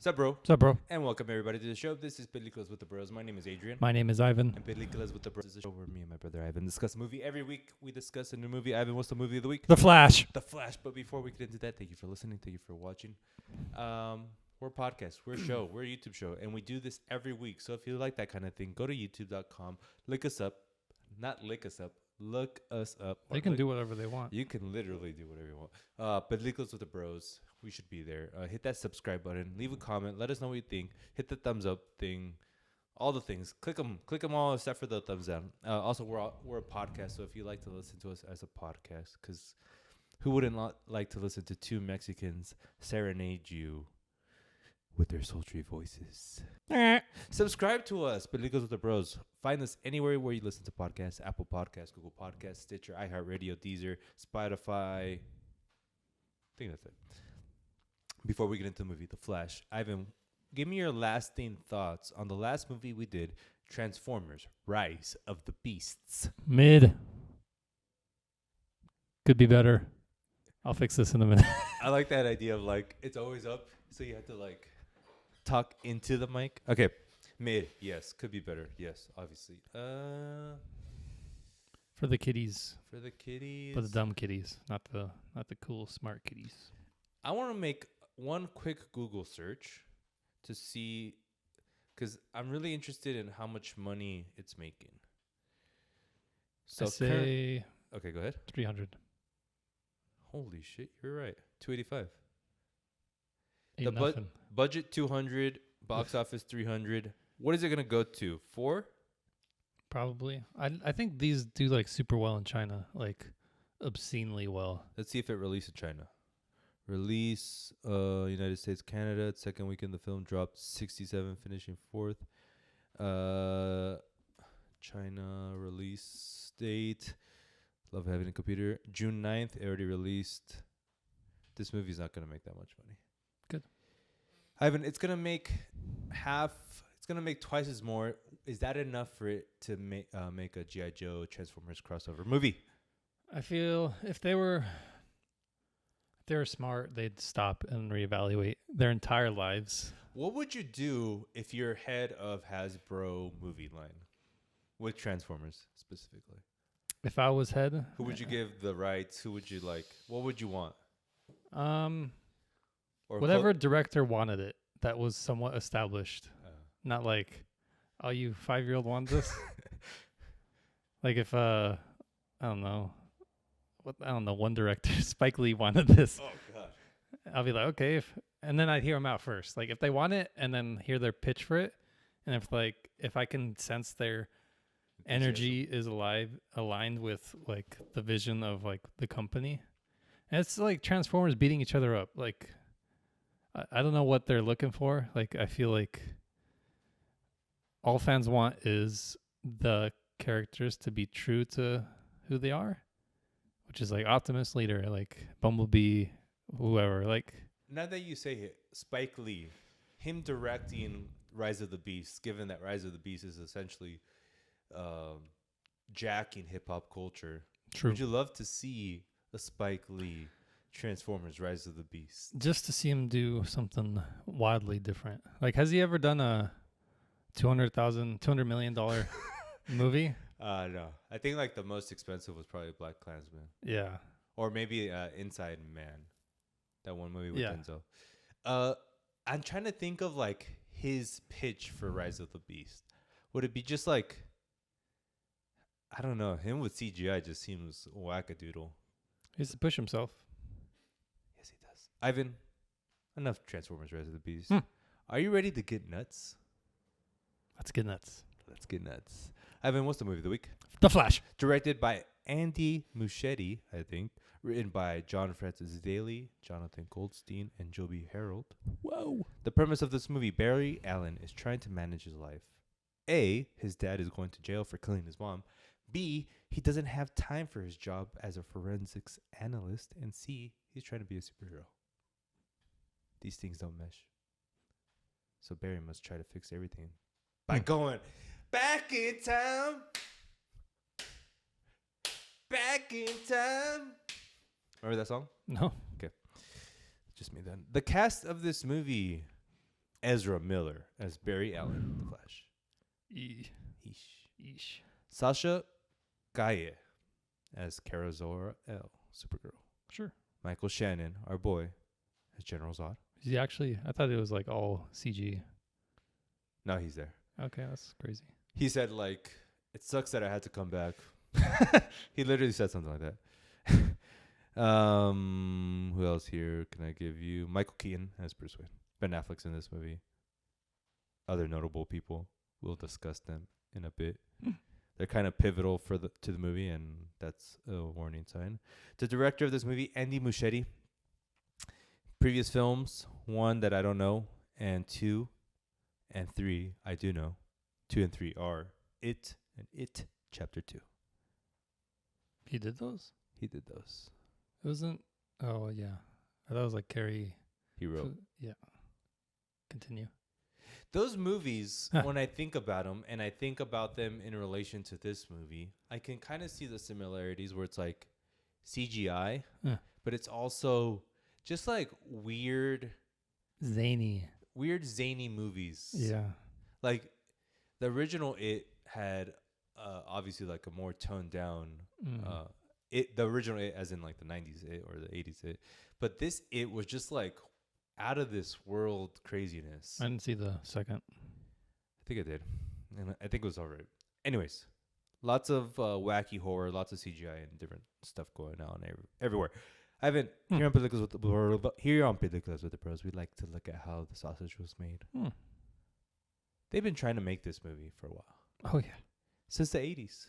Sup, bro? What's up, bro? And welcome everybody to the show. This is Peliculas with the Bros. My name is Adrian. My name is Ivan. And Peliculas with the Bros is a show where me and my brother Ivan discuss a movie. Every week we discuss a new movie. Ivan, what's the movie of the week? The Flash. The Flash. But before we get into that, thank you for listening. Thank you for watching. We're a podcast. We're a show. We're a YouTube show. And we do this every week. So if you like that kind of thing, go to youtube.com. Look us up. Not lick us up. Look us up. They can do whatever they want. You can literally do whatever you want. Peliculas with the Bros. We should be there. Hit that subscribe button. Leave a comment. Let us know what you think. Hit the thumbs up thing. All the things. Click them all except for the thumbs down. Also, we're a podcast. So if you like to listen to us as a podcast, because who wouldn't like to listen to two Mexicans serenade you with their sultry voices? Subscribe to us, Peliculas with the Bros. Find us anywhere where you listen to podcasts. Apple Podcasts, Google Podcasts, Stitcher, iHeartRadio, Deezer, Spotify. I think that's it. Before we get into the movie, The Flash, Ivan, give me your lasting thoughts on the last movie we did, Transformers: Rise of the Beasts. Mid. Could be better. I'll fix this in a minute. I like that idea of like it's always up, so you have to like talk into the mic. Okay, mid. Yes, could be better. Yes, obviously. For the kiddies. For the kiddies. For the dumb kiddies, not the cool smart kiddies. I want to make one quick Google search to see, because I'm really interested in how much money it's making. So I say okay, go ahead. 300. Holy shit, you're right. 285. Ain't The nothing. budget 200, box office 300. What is it gonna go to? 4? Probably. I think these do like super well in China, like obscenely well. Let's see if it released in China. Release United States, Canada. Second weekend the film dropped 67, finishing 4th. China release date. Love having a computer. June 9th, it already released. This movie's not going to make that much money. Good. Ivan, it's going to make twice as more. Is that enough for it to make a G.I. Joe Transformers crossover movie? I feel if they were smart, they'd stop and reevaluate their entire lives. What would you do if you're head of Hasbro movie line with Transformers specifically? If I was head, Who would you give the rights? Who would you like? What would you want? Or whatever director wanted it that was somewhat established. Not like, oh, you 5-year-old want this? Like if I don't know, one director, Spike Lee wanted this. Oh god. I'll be like, okay, and then I'd hear them out first. Like if they want it, and then hear their pitch for it, and if I can sense their energy is aligned with like the vision of like the company. And it's like Transformers beating each other up. Like I don't know what they're looking for. Like I feel like all fans want is the characters to be true to who they are, which is like Optimus leader, like Bumblebee, whoever. Like Now that you say it, Spike Lee, him directing Rise of the Beast, given that Rise of the Beast is essentially jacking hip hop culture. True. Would you love to see a Spike Lee Transformers Rise of the Beast? Just to see him do something wildly different. Like, has he ever done a $200 million movie? No. I think like the most expensive was probably Black Klansman. Yeah. Or maybe Inside Man. That one movie with Yeah. Denzel. I'm trying to think of like his pitch for Rise of the Beast. Would it be just like, I don't know, him with CGI just seems wackadoodle. He has to push himself. Yes, he does. Ivan, enough Transformers Rise of the Beast. Hmm. Are you ready to get nuts? Let's get nuts. Let's get nuts. Ivan, what's the movie of the week? The Flash. Directed by Andy Muschietti, I think. Written by John Francis Daly, Jonathan Goldstein, and Joby Harold. Whoa. The premise of this movie, Barry Allen is trying to manage his life. A, his dad is going to jail for killing his mom. B, he doesn't have time for his job as a forensics analyst. And C, he's trying to be a superhero. These things don't mesh. So Barry must try to fix everything by going back in time. Back in time. Remember that song? No. Just me then. The cast of this movie Ezra Miller as Barry Allen, the Flash. Eesh. Eesh. Eesh. Sasha Gaye as Kara Zor-El, Supergirl. Sure. Michael Shannon, our boy, as General Zod. Is he actually? I thought it was like all CG. No, he's there. Okay, that's crazy. He said, like, it sucks that I had to come back. He literally said something like that. Who else here can I give you? Michael Keaton as Bruce Wayne. Ben Affleck's in this movie. Other notable people. We'll discuss them in a bit. They're kind of pivotal to the movie, and that's a warning sign. The director of this movie, Andy Muschietti. Previous films, 1 that I don't know, and 2 and 3 I do know. 2 and 3 are It and It Chapter 2. He did those? He did those. It wasn't. Oh, yeah. I thought it was like Carrie. He wrote. Yeah. Continue. Those movies, when I think about them, and I think about them in relation to this movie, I can kind of see the similarities where it's like CGI, but it's also just like weird, zany movies. Yeah. Like the original It had obviously like a more toned down the original It, as in like the 90s It or the 80s It, but this It was just like out of this world craziness. I didn't see the second. I think I did, and I think it was all right. Anyways, lots of wacky horror, lots of CGI and different stuff going on everywhere. I haven't here on Peliculas with the Bros. We like to look at how the sausage was made. They've been trying to make this movie for a while. Oh yeah, since the 80s.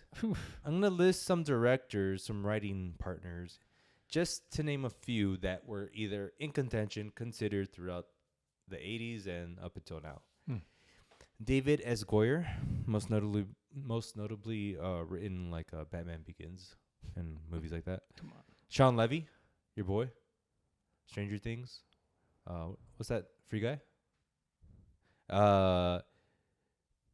I'm gonna list some directors, some writing partners, just to name a few that were either in contention, considered throughout the 80s and up until now. David S. Goyer, most notably written like Batman Begins and movies like that. Come on. Sean Levy, your boy, Stranger Things. What's that? Free Guy?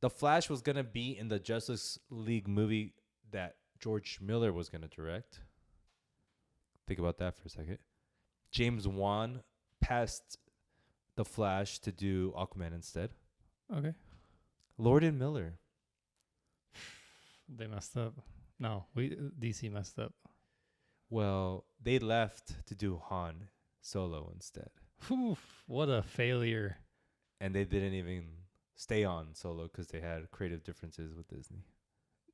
The Flash was going to be in the Justice League movie that George Miller was going to direct. Think about that for a second. James Wan passed The Flash to do Aquaman instead. Okay. Lord and Miller. They messed up. No, DC messed up. Well, they left to do Han Solo instead. What a failure. And they didn't even stay on Solo because they had creative differences with Disney.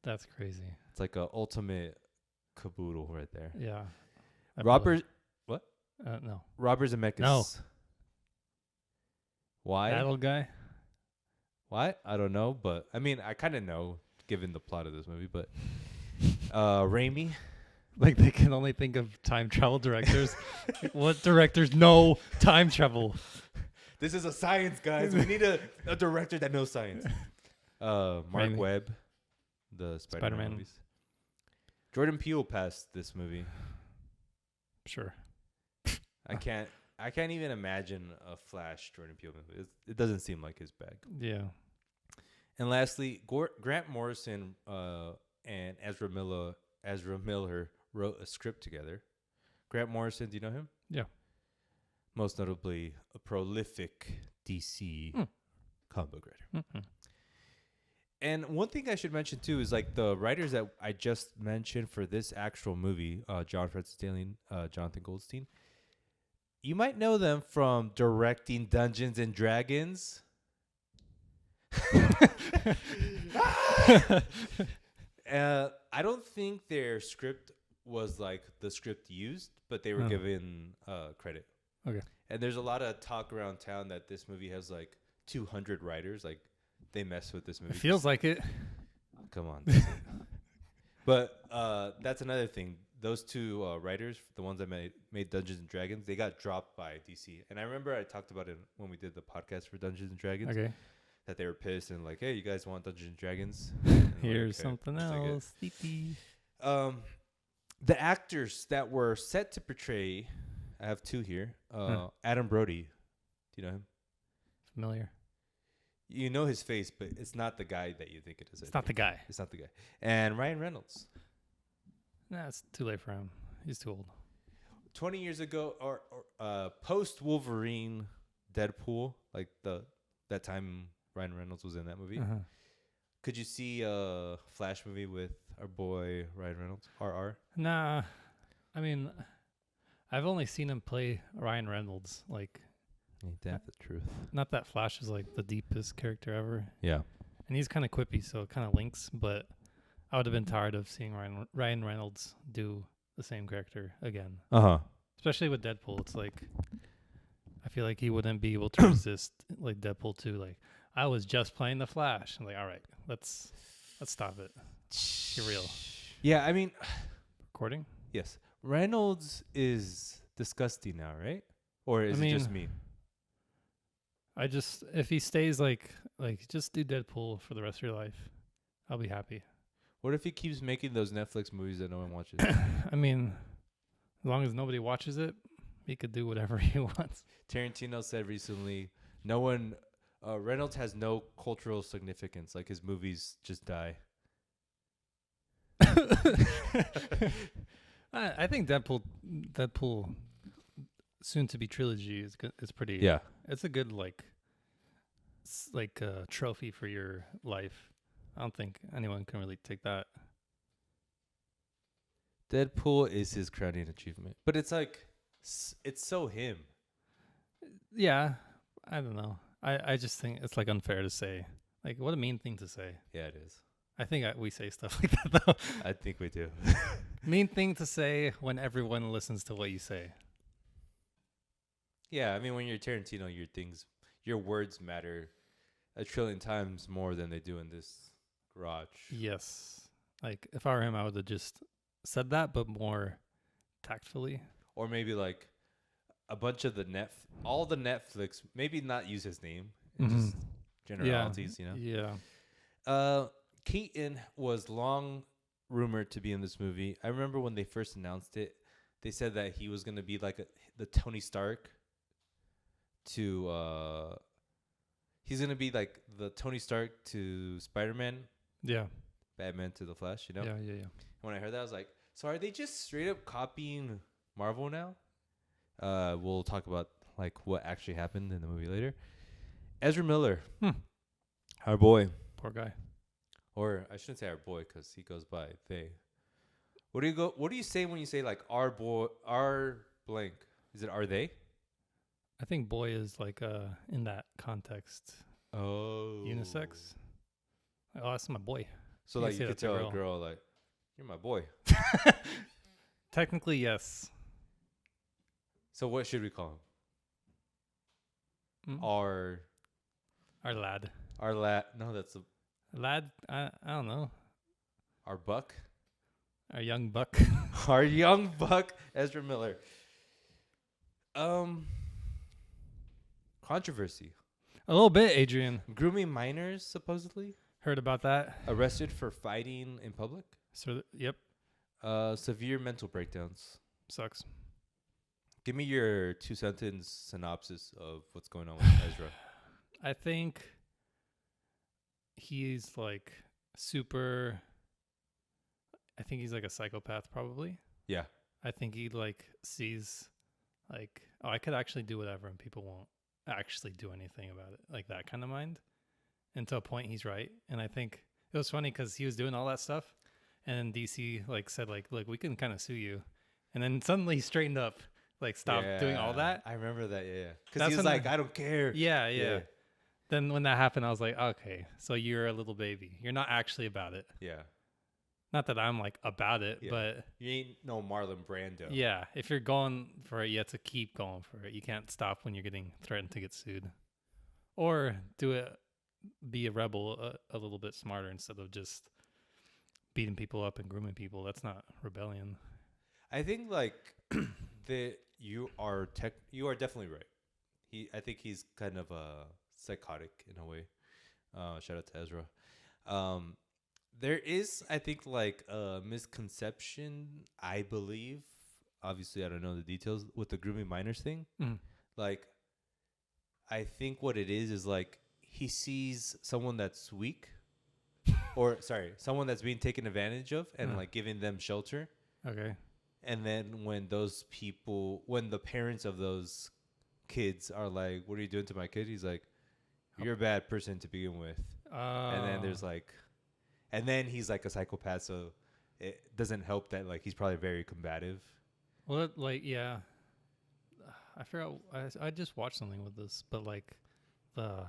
That's crazy. It's like a ultimate caboodle right there. Yeah. Robert, what? No. Robert Zemeckis. No. Why? That old guy? Why? I don't know, but I mean, I kind of know given the plot of this movie, but Raimi. Like they can only think of time travel directors. What directors know time travel? This is a science, guys. We need a director that knows science. Mark Raimi. Webb, the Spider-Man movies. Jordan Peele passed this movie. Sure. I can't even imagine a Flash Jordan Peele movie. It doesn't seem like his bag. Yeah. And lastly, Grant Morrison and Ezra Miller wrote a script together. Grant Morrison, do you know him? Yeah. Most notably, a prolific DC comic book writer. Mm-hmm. And one thing I should mention too is like the writers that I just mentioned for this actual movie, John Francis Daley, Jonathan Goldstein. You might know them from directing Dungeons and Dragons. I don't think their script was like the script used, but they were given credit. Okay. And there's a lot of talk around town that this movie has like 200 writers. Like they mess with this movie. It feels like it. Come on. But that's another thing. Those two writers, the ones that made Dungeons and Dragons, they got dropped by DC. And I remember I talked about it when we did the podcast for Dungeons and Dragons. Okay. That they were pissed and like, hey, you guys want Dungeons and Dragons? Here's something else. The actors that were set to portray, I have two here. Adam Brody. Do you know him? Familiar. You know his face, but it's not the guy that you think it is. It's not the guy. It's not the guy. And Ryan Reynolds. Nah, it's too late for him. He's too old. 20 years ago, or post Wolverine, Deadpool, like the that time Ryan Reynolds was in that movie. Uh-huh. Could you see a Flash movie with our boy Ryan Reynolds? RR? Nah, I mean, I've only seen him play Ryan Reynolds. Like, Ain't that the truth? not that Flash is like the deepest character ever, Yeah. and he's kind of quippy, so it kind of links. But I would have been tired of seeing Ryan Reynolds do the same character again, Uh-huh. especially with Deadpool. It's like I feel like he wouldn't be able to resist like Deadpool 2. Like, I was just playing the Flash. I'm like, all right, let's stop it. Get real. Yeah, I mean, Recording? yes. Reynolds is disgusting now, right? Or is it just me? I just if he stays like just do Deadpool for the rest of your life, I'll be happy. What if he keeps making those Netflix movies that no one watches? I mean, as long as nobody watches it, he could do whatever he wants. Tarantino said recently, no one, Reynolds has no cultural significance. Like his movies just die. I think Deadpool soon to be trilogy is good. It's pretty. Yeah. It's a good trophy for your life. I don't think anyone can really take that. Deadpool is his crowning achievement. But it's like, it's so him. Yeah, I don't know. I just think it's like unfair to say. Like, what a mean thing to say. Yeah, it is. I think we say stuff like that though. I think we do. Mean thing to say when everyone listens to what you say. Yeah, I mean, when you're Tarantino, your words matter a trillion times more than they do in this garage. Yes. Like, if I were him, I would have just said that, but more tactfully. Or maybe like a bunch of all the Netflix, maybe not use his name, and just generalities, you know? Yeah. Keaton was long rumored to be in this movie. I remember when they first announced it, they said that he was going to be like the Tony Stark to he's going to be like the Tony Stark to Spider-Man, Yeah. Batman to the Flash, you know? Yeah. When I heard that, I was like, so are they just straight up copying Marvel now? We'll talk about like what actually happened in the movie later. Ezra Miller, our boy. Poor guy. Or I shouldn't say our boy because he goes by they. What do you say when you say like our boy, our blank? Is it are they? I think boy is like in that context Oh. unisex. Oh, that's my boy. So You like say you that could to a tell girl. a girl like, you're my boy. Technically, yes. So what should we call him? Mm. Our Our lad. No, that's Lad, I don't know. our buck. Our young buck. Our young buck, Ezra Miller. Controversy. A little bit, Adrian. Grooming minors, supposedly. Heard about that? Arrested for fighting in public. So, yep. Severe mental breakdowns. Sucks. Give me your 2-sentence synopsis of what's going on with Ezra. I think he's like super. I think he's like a psychopath, probably. Yeah. I think he like sees like, oh, I could actually do whatever and people won't actually do anything about it. Like that kind of mind. And to a point, he's right. And I think it was funny because he was doing all that stuff. And then DC like said like, look, we can kind of sue you. And then suddenly he straightened up, like stopped doing all that. I remember that, yeah. Because he was like, I don't care. Yeah. Then when that happened, I was like, okay, so you're a little baby. You're not actually about it. Yeah. Not that I'm like about it, but you ain't no Marlon Brando. yeah, if you're going for it, you have to keep going for it. You can't stop when you're getting threatened to get sued. Or be a rebel a little bit smarter instead of just beating people up and grooming people. That's not rebellion. I think like you are definitely right. I think he's kind of psychotic in a way. Shout out to Ezra. There is, I think, like a misconception, I believe. Obviously, I don't know the details with the grooming minors thing. Mm. Like, I think what it is like he sees someone that's weak, someone that's being taken advantage of, and like giving them shelter. Okay. And then when the parents of those kids are like, "What are you doing to my kid?" He's like, you're a bad person to begin with. And then there's like, and then he's like a psychopath, so it doesn't help that like he's probably very combative. Well, like, yeah. I forgot. I just watched something with this, but like the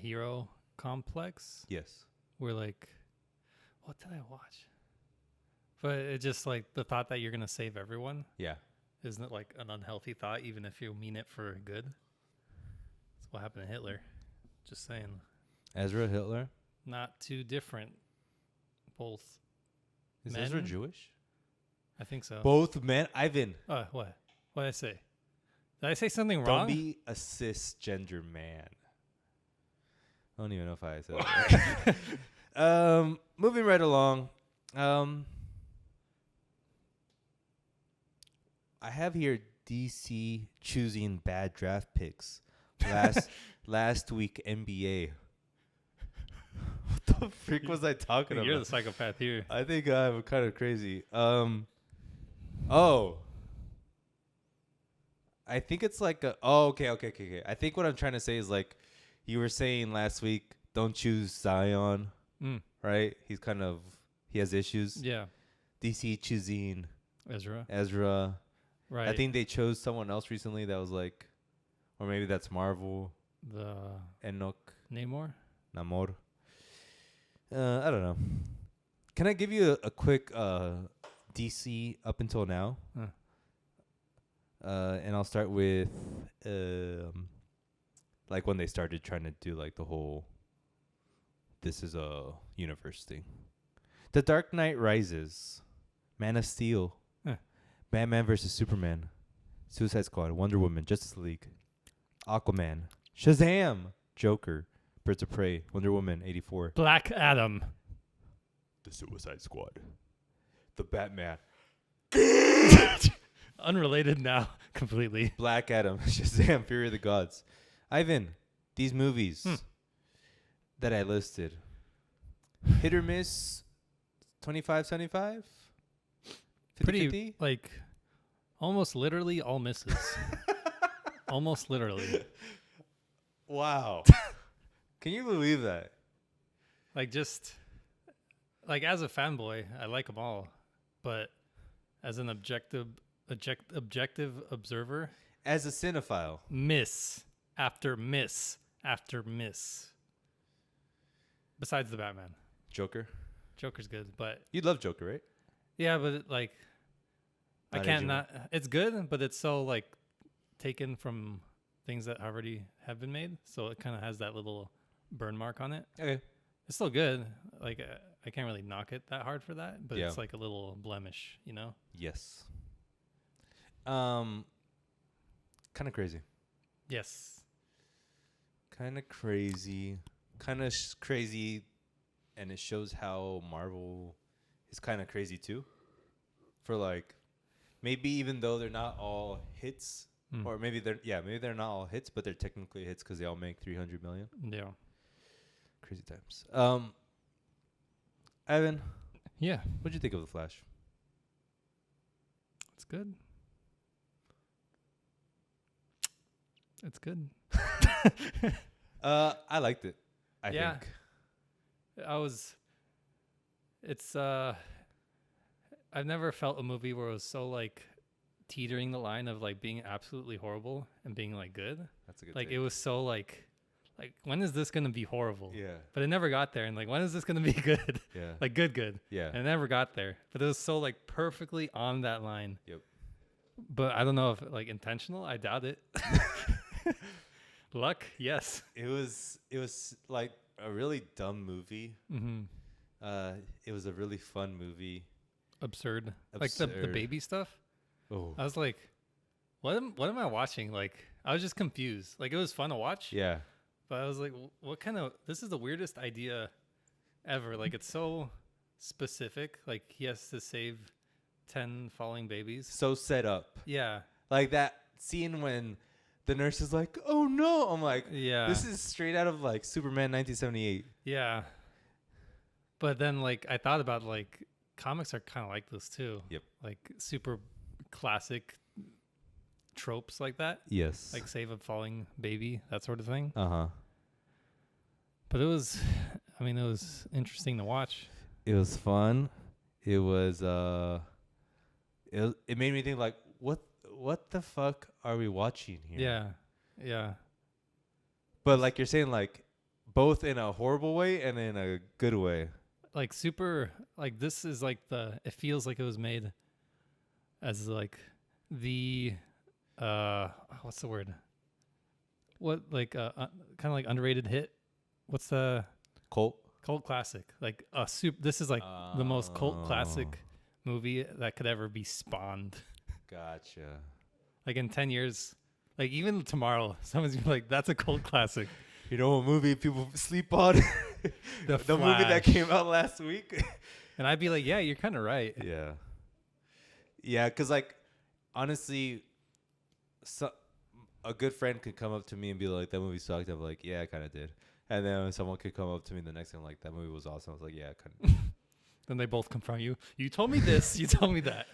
hero complex, Yes. where like, what did I watch? But it's just like the thought that you're gonna save everyone. Yeah. Isn't it like an unhealthy thought, even if you mean it for good? That's what happened to Hitler. Just saying. Ezra, Hitler. Not too different. Both. Is men? Ezra Jewish? I think so. Both men. Ivan. What? What did I say? Did I say something Don't wrong? be a cisgender man. I don't even know if I said that right. Moving right along. I have here DC choosing bad draft picks. Last week NBA. What the freak was I talking about? You're the psychopath here. I think I'm kind of crazy. I think it's like okay. I think what I'm trying to say is like you were saying last week, don't choose Zion, right? He has issues. Yeah. DC choosing Ezra. Right. I think they chose someone else recently that was like, or maybe that's Marvel. The Enoch. Namor. I don't know. Can I give you a quick DC up until now? And I'll start with like when they started trying to do like the whole this is a universe thing. The Dark Knight Rises, Man of Steel, Batman vs Superman, Suicide Squad, Wonder Woman, Justice League, Aquaman, Shazam, Joker, Birds of Prey, Wonder Woman 84, Black Adam, The Suicide Squad, The Batman, unrelated now completely, Black Adam, Shazam, Fury of the Gods. Ivan, these movies that I listed, hit or miss, 25-75? 50-50? pretty like almost literally all misses. Almost literally. Wow. Can you believe that? Like just like as a fanboy, I like them all, but as an objective observer, As a cinephile. miss after miss after miss. Besides the Batman. Joker. Joker's good, but You love Joker, right? yeah, but like I Not can't aging not. It's good, but it's so like taken from things that already have been made, so it kind of has that little burn mark on it. Okay. It's still good. Like I can't really knock it that hard for that, but Yeah. it's like a little blemish, you know? Yes. Kind of crazy. Yes. Kind of crazy. Kind of crazy, and it shows how Marvel is kind of crazy too. For like, maybe even though they're not all hits, or maybe they're not all hits, but they're technically hits because they all make 300 million. Yeah. Crazy times. Evan, Yeah. what'd you think of The Flash? It's good. It's good. I liked it. I Yeah. think. I've never felt a movie where it was so like teetering the line of like being absolutely horrible and being like good. That's a good. Like take. it was so like when is this gonna be horrible? Yeah. But it never got there. And like when is this gonna be good? Yeah. Like good. Yeah. And it never got there. But it was so like perfectly on that line. Yep. But I don't know if like intentional. I doubt it. Luck, yes. It was like a really dumb movie. Mm-hmm. It was a really fun movie. Absurd. Like the baby stuff. Oh. I was like, what am I watching? Like I was just confused. Like it was fun to watch. Yeah. But I was like, what kind of, this is the weirdest idea ever. Like it's so specific. Like he has to save 10 falling babies. So set up. Yeah. Like that scene when the nurse is like, "Oh no!" I'm like, Yeah. This is straight out of like Superman 1978. Yeah. But then like I thought about like comics are kind of like this too. Yep. Like super classic tropes like that. Yes. Like save a falling baby, that sort of thing. Uh-huh. But it was, I mean, it was interesting to watch. It was fun. It was it made me think like what the fuck are we watching here? Yeah. Yeah. But like you're saying, like both in a horrible way and in a good way. Like super, like this is like it feels like it was made as like the, what's the word? What, like, kind of like underrated hit? What's the Cult. cult classic? Like this is like the most cult classic movie that could ever be spawned. Gotcha. Like in 10 years, like even tomorrow, someone's gonna be like, that's a cult classic. You know what movie people sleep on? The movie that came out last week. And I'd be like, yeah, you're kind of right. Yeah. Yeah, because like honestly, a good friend could come up to me and be like, that movie sucked. I'm like, yeah, I kind of did. And then someone could come up to me the next time like, that movie was awesome. I was like, yeah, I kind of. Then they both confront you. You told me this. You told me that.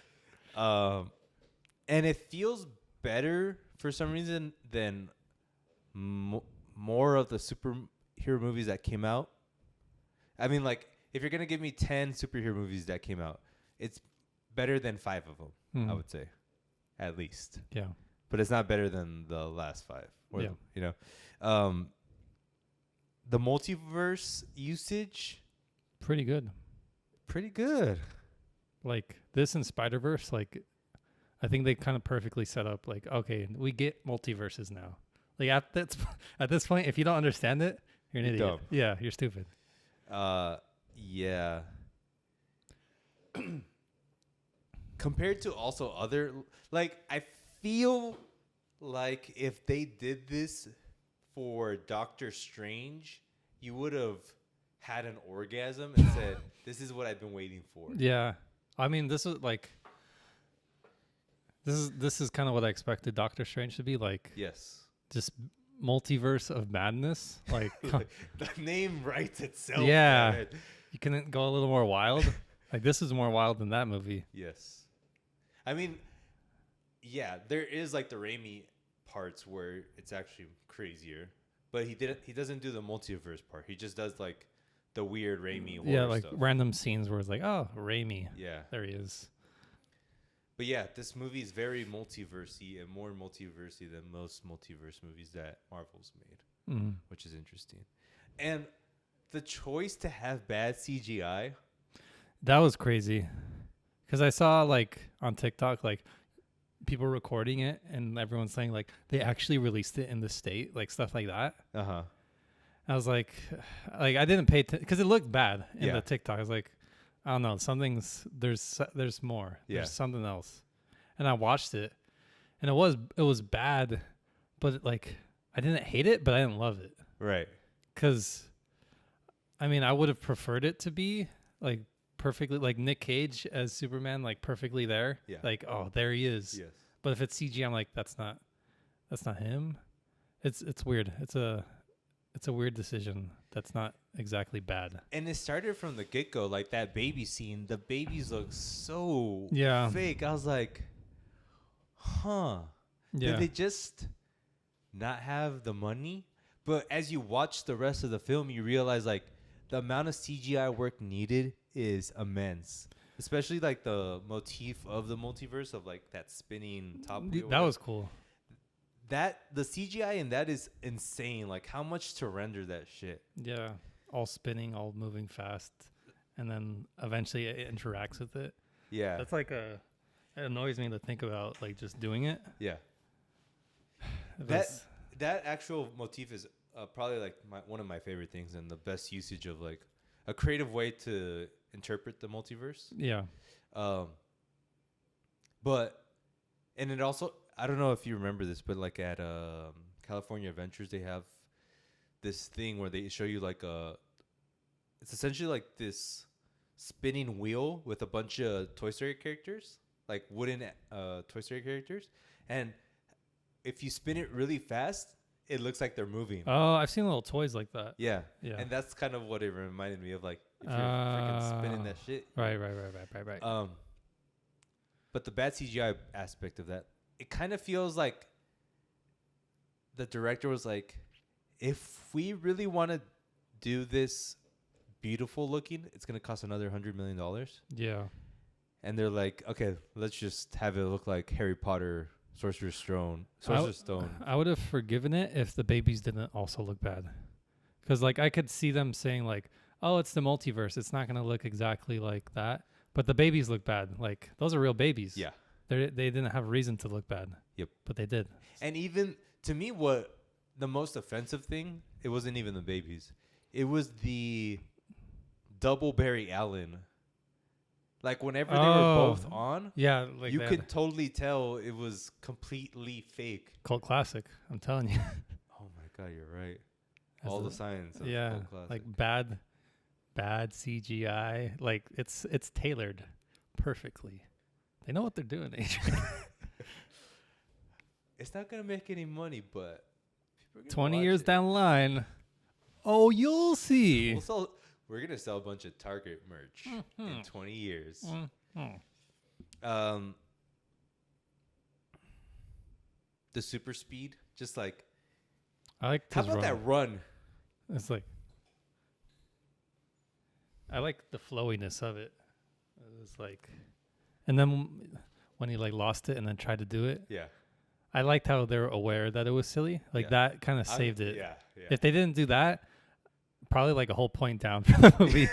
And it feels better for some reason than more of the superhero movies that came out. I mean, like, if you're going to give me 10 superhero movies that came out, it's better than 5 of them, I would say, at least. Yeah. But it's not better than the last 5. Yeah. You know? The multiverse usage, Pretty good. pretty good. Like this and Spider-Verse, like I think they kind of perfectly set up like, okay, we get multiverses now. Like at this point, if you don't understand it, you're an idiot. Dumb. Yeah, you're stupid. Yeah. Compared to also other, like, I feel like if they did this for Doctor Strange, you would have had an orgasm and said, this is what I've been waiting for. Yeah. I mean, this is like this is kind of what I expected Doctor Strange to be like. Yes. Just multiverse of madness. Like The name writes itself. Yeah. Man. You can go a little more wild. Like this is more wild than that movie. Yes. I mean, yeah, there is like the Raimi parts where it's actually crazier, but he doesn't do the multiverse part. He just does like the weird Raimi horror Yeah, like stuff. random scenes where it's like, oh, Raimi. Yeah. There he is. But yeah, this movie is very multiversey and more multiversey than most multiverse movies that Marvel's made, which is interesting. And the choice to have bad CGI. That was crazy. Because I saw like on TikTok, like people recording it and everyone's saying like they actually released it in the state, like stuff like that. Uh-huh. I was like I didn't pay attention because it looked bad in Yeah. the TikTok. I was like, I don't know, there's more. Yeah. There's something else. And I watched it and it was bad, but like I didn't hate it, but I didn't love it. Right. Because I mean, I would have preferred it to be like perfectly like Nick Cage as Superman, like perfectly there. Yeah. Like, oh, there he is. Yes. But if it's CG, I'm like, that's not him. It's weird. It's a weird decision. That's not exactly bad. And it started from the get-go, like that baby scene. The babies look so Yeah. fake. I was like, huh. Yeah. Did they just not have the money? But as you watch the rest of the film, you realize like the amount of CGI work needed is immense. Especially like the motif of the multiverse of like that spinning top wheel. That was cool. That the CGI in that is insane. Like how much to render that shit. Yeah. All spinning, all moving fast. And then eventually it interacts with it. Yeah. That's like it annoys me to think about like just doing it. Yeah. That's- That actual motif is probably like one of my favorite things and the best usage of like a creative way to interpret the multiverse. Yeah. But and it also, I don't know if you remember this, but like at California Adventures, they have this thing where they show you like it's essentially like this spinning wheel with a bunch of Toy Story characters, like wooden Toy Story characters, and if you spin it really fast, it looks like they're moving. Oh, I've seen little toys like that. Yeah. Yeah. And that's kind of what it reminded me of, like if you're freaking spinning that shit. Right. But the bad CGI aspect of that, it kind of feels like the director was like, if we really want to do this beautiful looking, it's gonna cost another $100 million. Yeah. And they're like, okay, let's just have it look like Harry Potter, Sorcerer's Stone. I would have forgiven it if the babies didn't also look bad. Because, like, I could see them saying, like, oh, it's the multiverse. It's not going to look exactly like that. But the babies look bad. Like, those are real babies. Yeah. They didn't have a reason to look bad. Yep. But they did. And even, to me, what the most offensive thing, it wasn't even the babies. It was the double Barry Allen. Like, whenever they were both on, yeah, like you could totally tell it was completely fake. Cult classic. I'm telling you. Oh, my God, you're right. All the signs of yeah, cult classic. like bad CGI. Like, it's tailored perfectly. They know what they're doing, Adrian. It's not gonna make any money, but 20 years down the line, oh, you'll see. We're gonna sell a bunch of Target merch in 20 years. The super speed, just like, I like. How about that run? It's like, I like the flowiness of it. It's like, and then when he like lost it and then tried to do it. Yeah. I liked how they were aware that it was silly. Like that kind of saved it. Yeah. If they didn't do that, probably like a whole point down for the movie.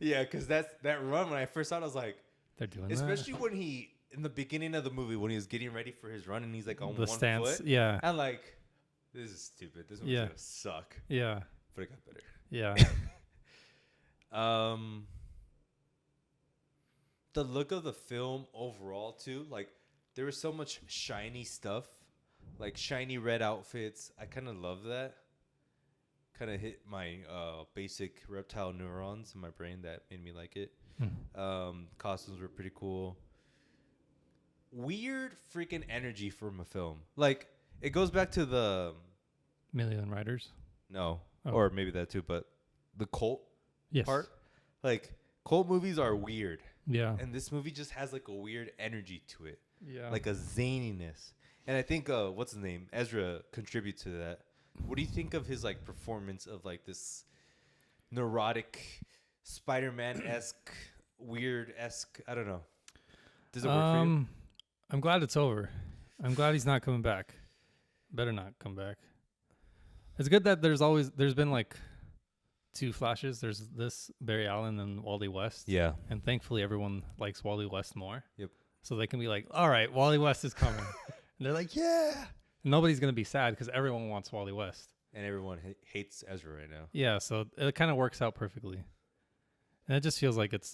Yeah, because that run, when I first saw it, I was like, they're doing especially that. when he, in the beginning of the movie, when he was getting ready for his run and he's like on The one stance, foot. yeah. I'm like, this is stupid. This movie's gonna suck. Yeah. But it got better. Yeah. The look of the film overall too, like there was so much shiny stuff, like shiny red outfits. I kind of love that. Kind of hit my basic reptile neurons in my brain that made me like it. Costumes were pretty cool. Weird freaking energy from a film. Like it goes back to the Million Riders. No, or maybe that too, but the cult yes. part. Like cult movies are weird. Yeah. And this movie just has like a weird energy to it. Yeah. Like a zaniness. And I think what's his name? Ezra contributes to that. What do you think of his like performance of like this neurotic Spider-Man-esque, weird-esque, I don't know. Does it work for you? I'm glad it's over. I'm glad he's not coming back. Better not come back. It's good that there's been like 2 flashes. There's this Barry Allen and Wally West. Yeah. And thankfully everyone likes Wally West more. Yep. So they can be like, all right, Wally West is coming. And they're like, yeah. And nobody's going to be sad because everyone wants Wally West. And everyone hates Ezra right now. Yeah, so it kind of works out perfectly. And it just feels like it's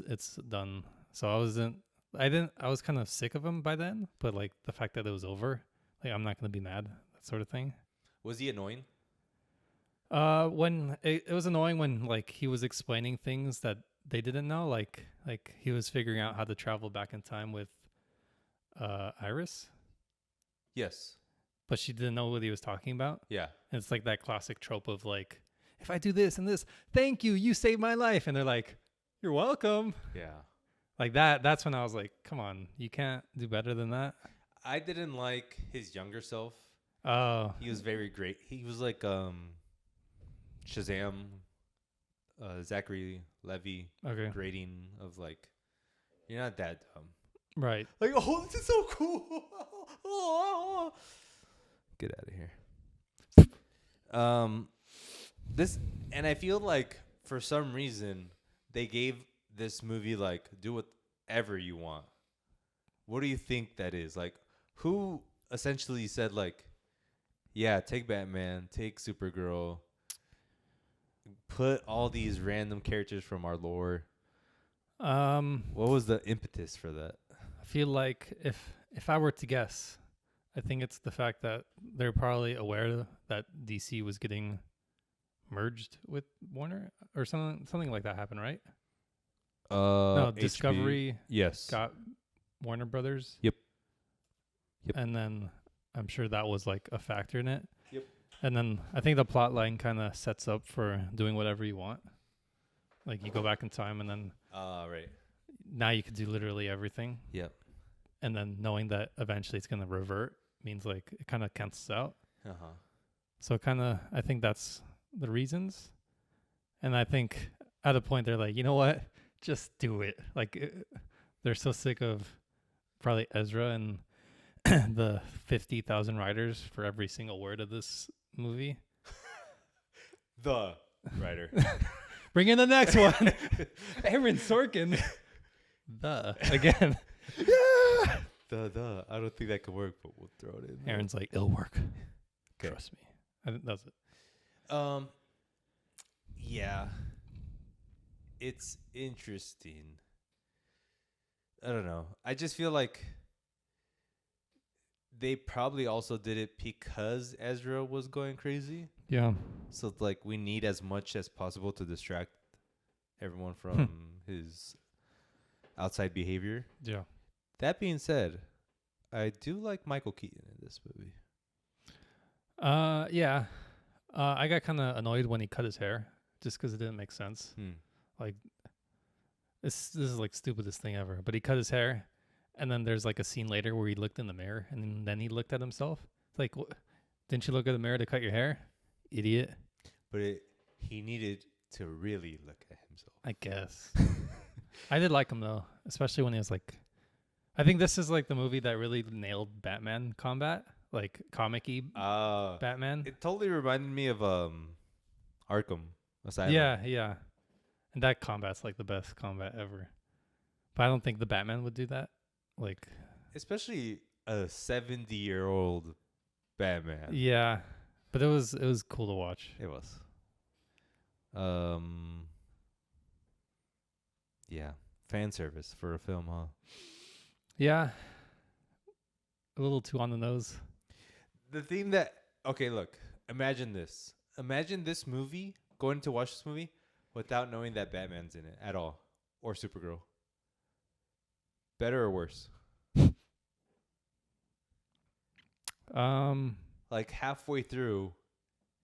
done. So I was kind of sick of him by then, but like the fact that it was over, like I'm not going to be mad, that sort of thing. Was he annoying? When it was annoying when like he was explaining things that they didn't know, like he was figuring out how to travel back in time with Iris. Yes. But she didn't know what he was talking about. Yeah. And it's like that classic trope of like, if I do this and this, thank you, you saved my life. And they're like, you're welcome. Yeah. Like that's when I was like, come on, you can't do better than that. I didn't like his younger self. Oh. He was very great. He was like Shazam, Zachary Levi grading of like, you're not that dumb. Right. Like, oh, this is so cool. Get out of here. This, and I feel like for some reason they gave this movie like, do whatever you want. What do you think that is? Like, who essentially said like, yeah, take Batman, take Supergirl, put all these random characters from our lore. What was the impetus for that? I feel like if I were to guess, I think it's the fact that they're probably aware that DC was getting merged with Warner or something like that happened, right? No, Discovery got Warner Brothers. Yep. And then I'm sure that was like a factor in it. Yep. And then I think the plot line kind of sets up for doing whatever you want. Like you go back in time and then right. Now you can do literally everything. Yep. And then knowing that eventually it's going to revert means like it kind of cancels out. Uh-huh. So I think that's the reasons. And I think at a point they're like, you know what? Just do it. Like they're so sick of probably Ezra and the 50,000 writers for every single word of this movie. The writer. Bring in the next one. Aaron Sorkin. Again. Yeah. The. I don't think that could work, but we'll throw it in. Aaron's like, it'll work. Okay. Trust me. I think that's it. Yeah. It's interesting. I don't know. I just feel like they probably also did it because Ezra was going crazy. Yeah. So like we need as much as possible to distract everyone from his outside behavior. Yeah. That being said, I do like Michael Keaton in this movie. Yeah. I got kind of annoyed when he cut his hair just because it didn't make sense. Like, this is like stupidest thing ever. But he cut his hair, and then there's like a scene later where he looked in the mirror, and then he looked at himself. It's like, didn't you look at the mirror to cut your hair, idiot? But he needed to really look at himself. I guess. I did like him though, especially when he was like, I think this is like the movie that really nailed Batman combat, like comic-y Batman. It totally reminded me of Arkham Asylum. Yeah. And that combat's like the best combat ever. But I don't think the Batman would do that. Like, especially a 70-year-old Batman. Yeah. But it was cool to watch. It was. Yeah. Fan service for a film, huh? Yeah. A little too on the nose. The thing that okay, look, imagine this. Imagine this movie, going to watch this movie without knowing that Batman's in it at all. Or Supergirl. Better or worse? Like halfway through,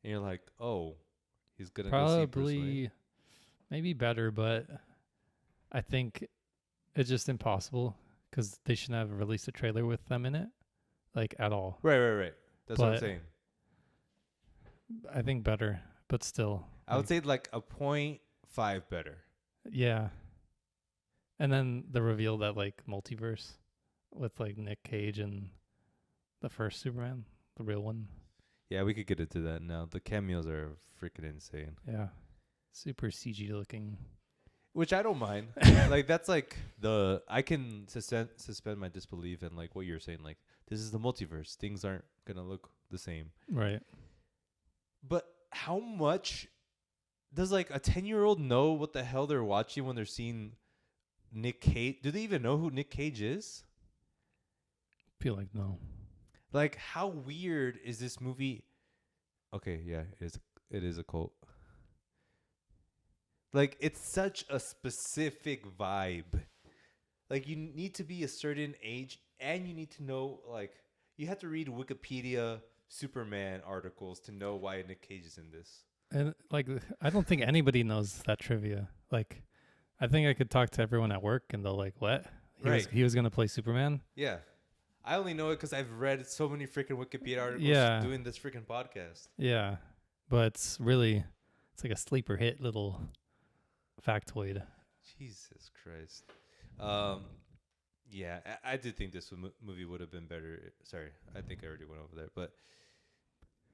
and you're like, oh, he's gonna go see Bruce Wayne. Probably maybe better, but I think it's just impossible because they shouldn't have released a trailer with them in it, like at all. Right. That's what I'm But saying. I think better, but still. I would say like a 0.5 better. Yeah. And then the reveal that like multiverse with like Nick Cage and the first Superman, the real one. Yeah, we could get into that now. The cameos are freaking insane. Yeah. Super CG looking. Which I don't mind. Like that's like I can suspend my disbelief in like what you're saying. Like this is the multiverse. Things aren't gonna look the same. Right. But how much does like a 10-year-old know what the hell they're watching when they're seeing Nick Cage? Do they even know who Nick Cage is? Feel like no. Like how weird is this movie? Okay, yeah, it is a cult. Like it's such a specific vibe. Like you need to be a certain age and you need to know like you have to read Wikipedia Superman articles to know why Nick Cage is in this. And like I don't think anybody knows that trivia. Like I think I could talk to everyone at work and they'll like, what? He was gonna play Superman? Yeah. I only know it because I've read so many freaking Wikipedia articles doing this freaking podcast. Yeah. But it's like a sleeper hit little factoid. Jesus Christ. Yeah, I did think this movie would have been better. Sorry, I think I already went over there. But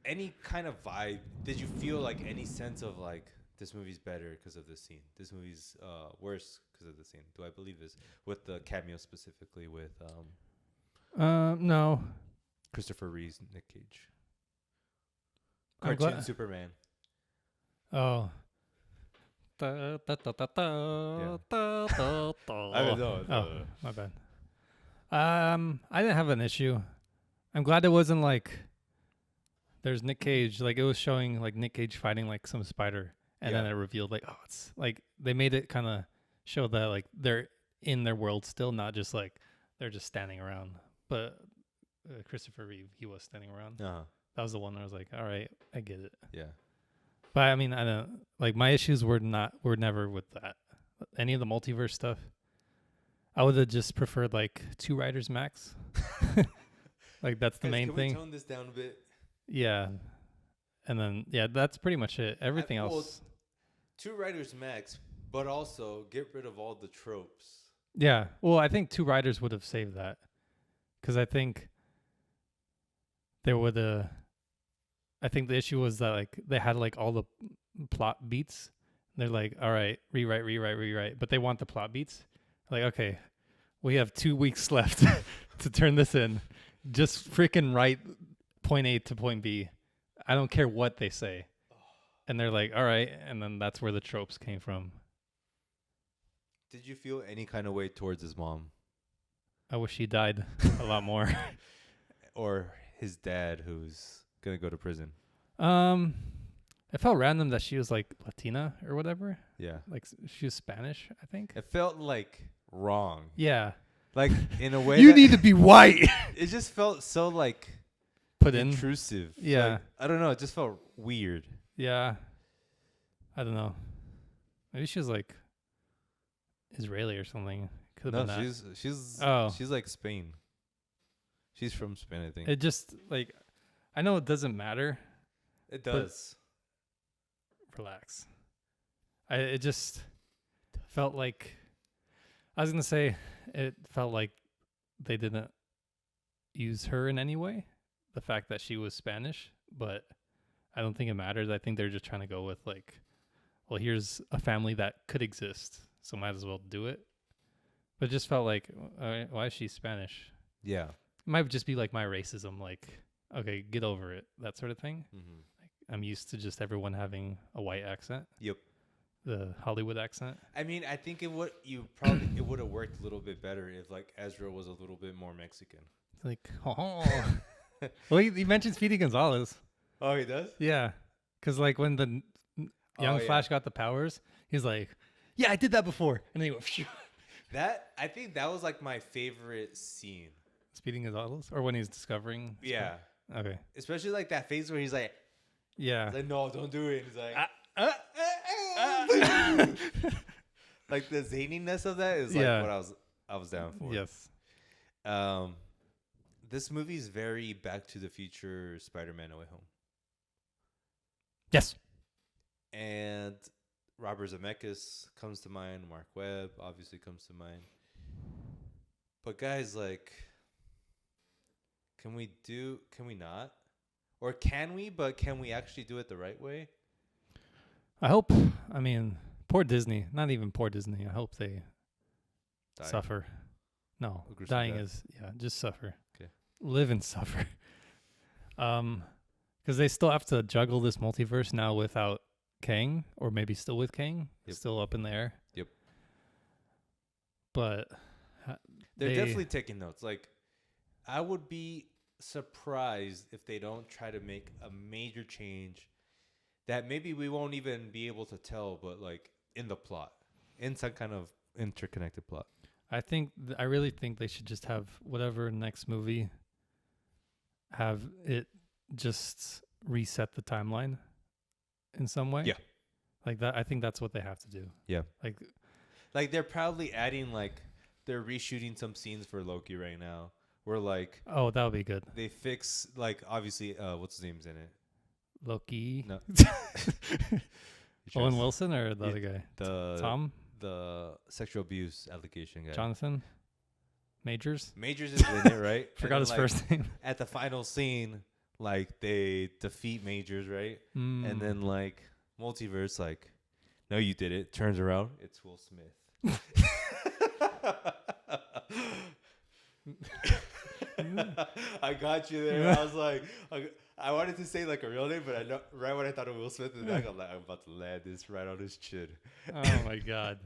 any kind of vibe, did you feel like any sense of like, this movie's better because of this scene? This movie's worse because of the scene? Do I believe this? With the cameo specifically with... no. Christopher Reeve's Nick Cage. I'm Cartoon glad- Superman. Oh. I don't know. Oh, my bad. I didn't have an issue. I'm glad it wasn't like there's Nick Cage. Like it was showing like Nick Cage fighting like some spider, and then it revealed like, oh, it's like they made it kind of show that like they're in their world still, not just like they're just standing around. But Christopher Reeve, he was standing around. That was the one where I was like, all right, I get it. Yeah. But I mean, I don't like my issues were never with that. Any of the multiverse stuff. I would have just preferred like 2 writers max. Like that's the main thing. Can we tone this down a bit? Yeah. And then that's pretty much it. Everything else. 2 writers max, but also get rid of all the tropes. Yeah. Well, I think 2 writers would have saved that, because I think there would I think the issue was that like they had like all the plot beats. They're like, all right, rewrite, but they want the plot beats. Like, okay, we have 2 weeks left to turn this in. Just freaking write point A to point B. I don't care what they say. And they're like, all right, and then that's where the tropes came from. Did you feel any kind of way towards his mom? I wish he died a lot more. Or his dad, who's gonna go to prison? It felt random that she was like Latina or whatever. Yeah. Like she was Spanish, I think. It felt like wrong. Yeah. Like in a way you need to be white. It just felt so like put in intrusive. Yeah. Like, I don't know. It just felt weird. Yeah. I don't know. Maybe she was like Israeli or something. Could have No, been that. she's like Spain. She's from Spain, I think. It just like, I know it doesn't matter. It does. Relax. It just felt like, I was gonna say, it felt like they didn't use her in any way. The fact that she was Spanish, but I don't think it matters. I think they're just trying to go with like, well, here's a family that could exist, so might as well do it. But it just felt like, why is she Spanish? Yeah. It might just be like my racism, like, okay, get over it, that sort of thing. Mm-hmm. Like, I'm used to just everyone having a white accent. Yep. The Hollywood accent. I mean, I think it would have worked a little bit better if like Ezra was a little bit more Mexican. Like, oh. Well, he mentions Speedy Gonzalez. Oh, he does? Yeah. Because like when the young Flash got the powers, he's like, yeah, I did that before. And then he went, phew. I think that was like my favorite scene. Speedy Gonzalez? Or when he's discovering? Yeah. Okay. Especially like that phase where he's like, yeah. No, don't do it. He's like, like the zaniness of that is like what I was down for. Yes. This movie is very Back to the Future Spider-Man No Way Home. Yes. And Robert Zemeckis comes to mind. Mark Webb obviously comes to mind. But guys, like, can we not? Or can we, but can we actually do it the right way? I hope. I mean, poor Disney. Not even poor Disney. I hope they suffer. No, dying is, just suffer. Okay. Live and suffer. Because they still have to juggle this multiverse now without Kang, or maybe still with Kang. Yep. Still up in the air. Yep. But they're definitely taking notes. Like, I would be surprised if they don't try to make a major change that maybe we won't even be able to tell, but like in the plot, in some kind of interconnected plot. I really think they should just have whatever next movie, have it just reset the timeline in some way. Yeah. Like that. I think that's what they have to do. Yeah. Like they're probably adding, like, they're reshooting some scenes for Loki right now where, like, oh, that would be good. they fix, like, obviously, what's his name's in it? Loki. No. Owen Wilson or the other guy? Tom? The sexual abuse allegation guy. Jonathan Majors? Majors is in it, right? Forgot his first name. At the final scene, like, they defeat Majors, right? And then, like, multiverse, like, no, you did it. Turns around, it's Will Smith. I got you there. I was like, I wanted to say like a real name, but I know right when I thought of Will Smith, I'm about to land this right on his chin. Oh my god.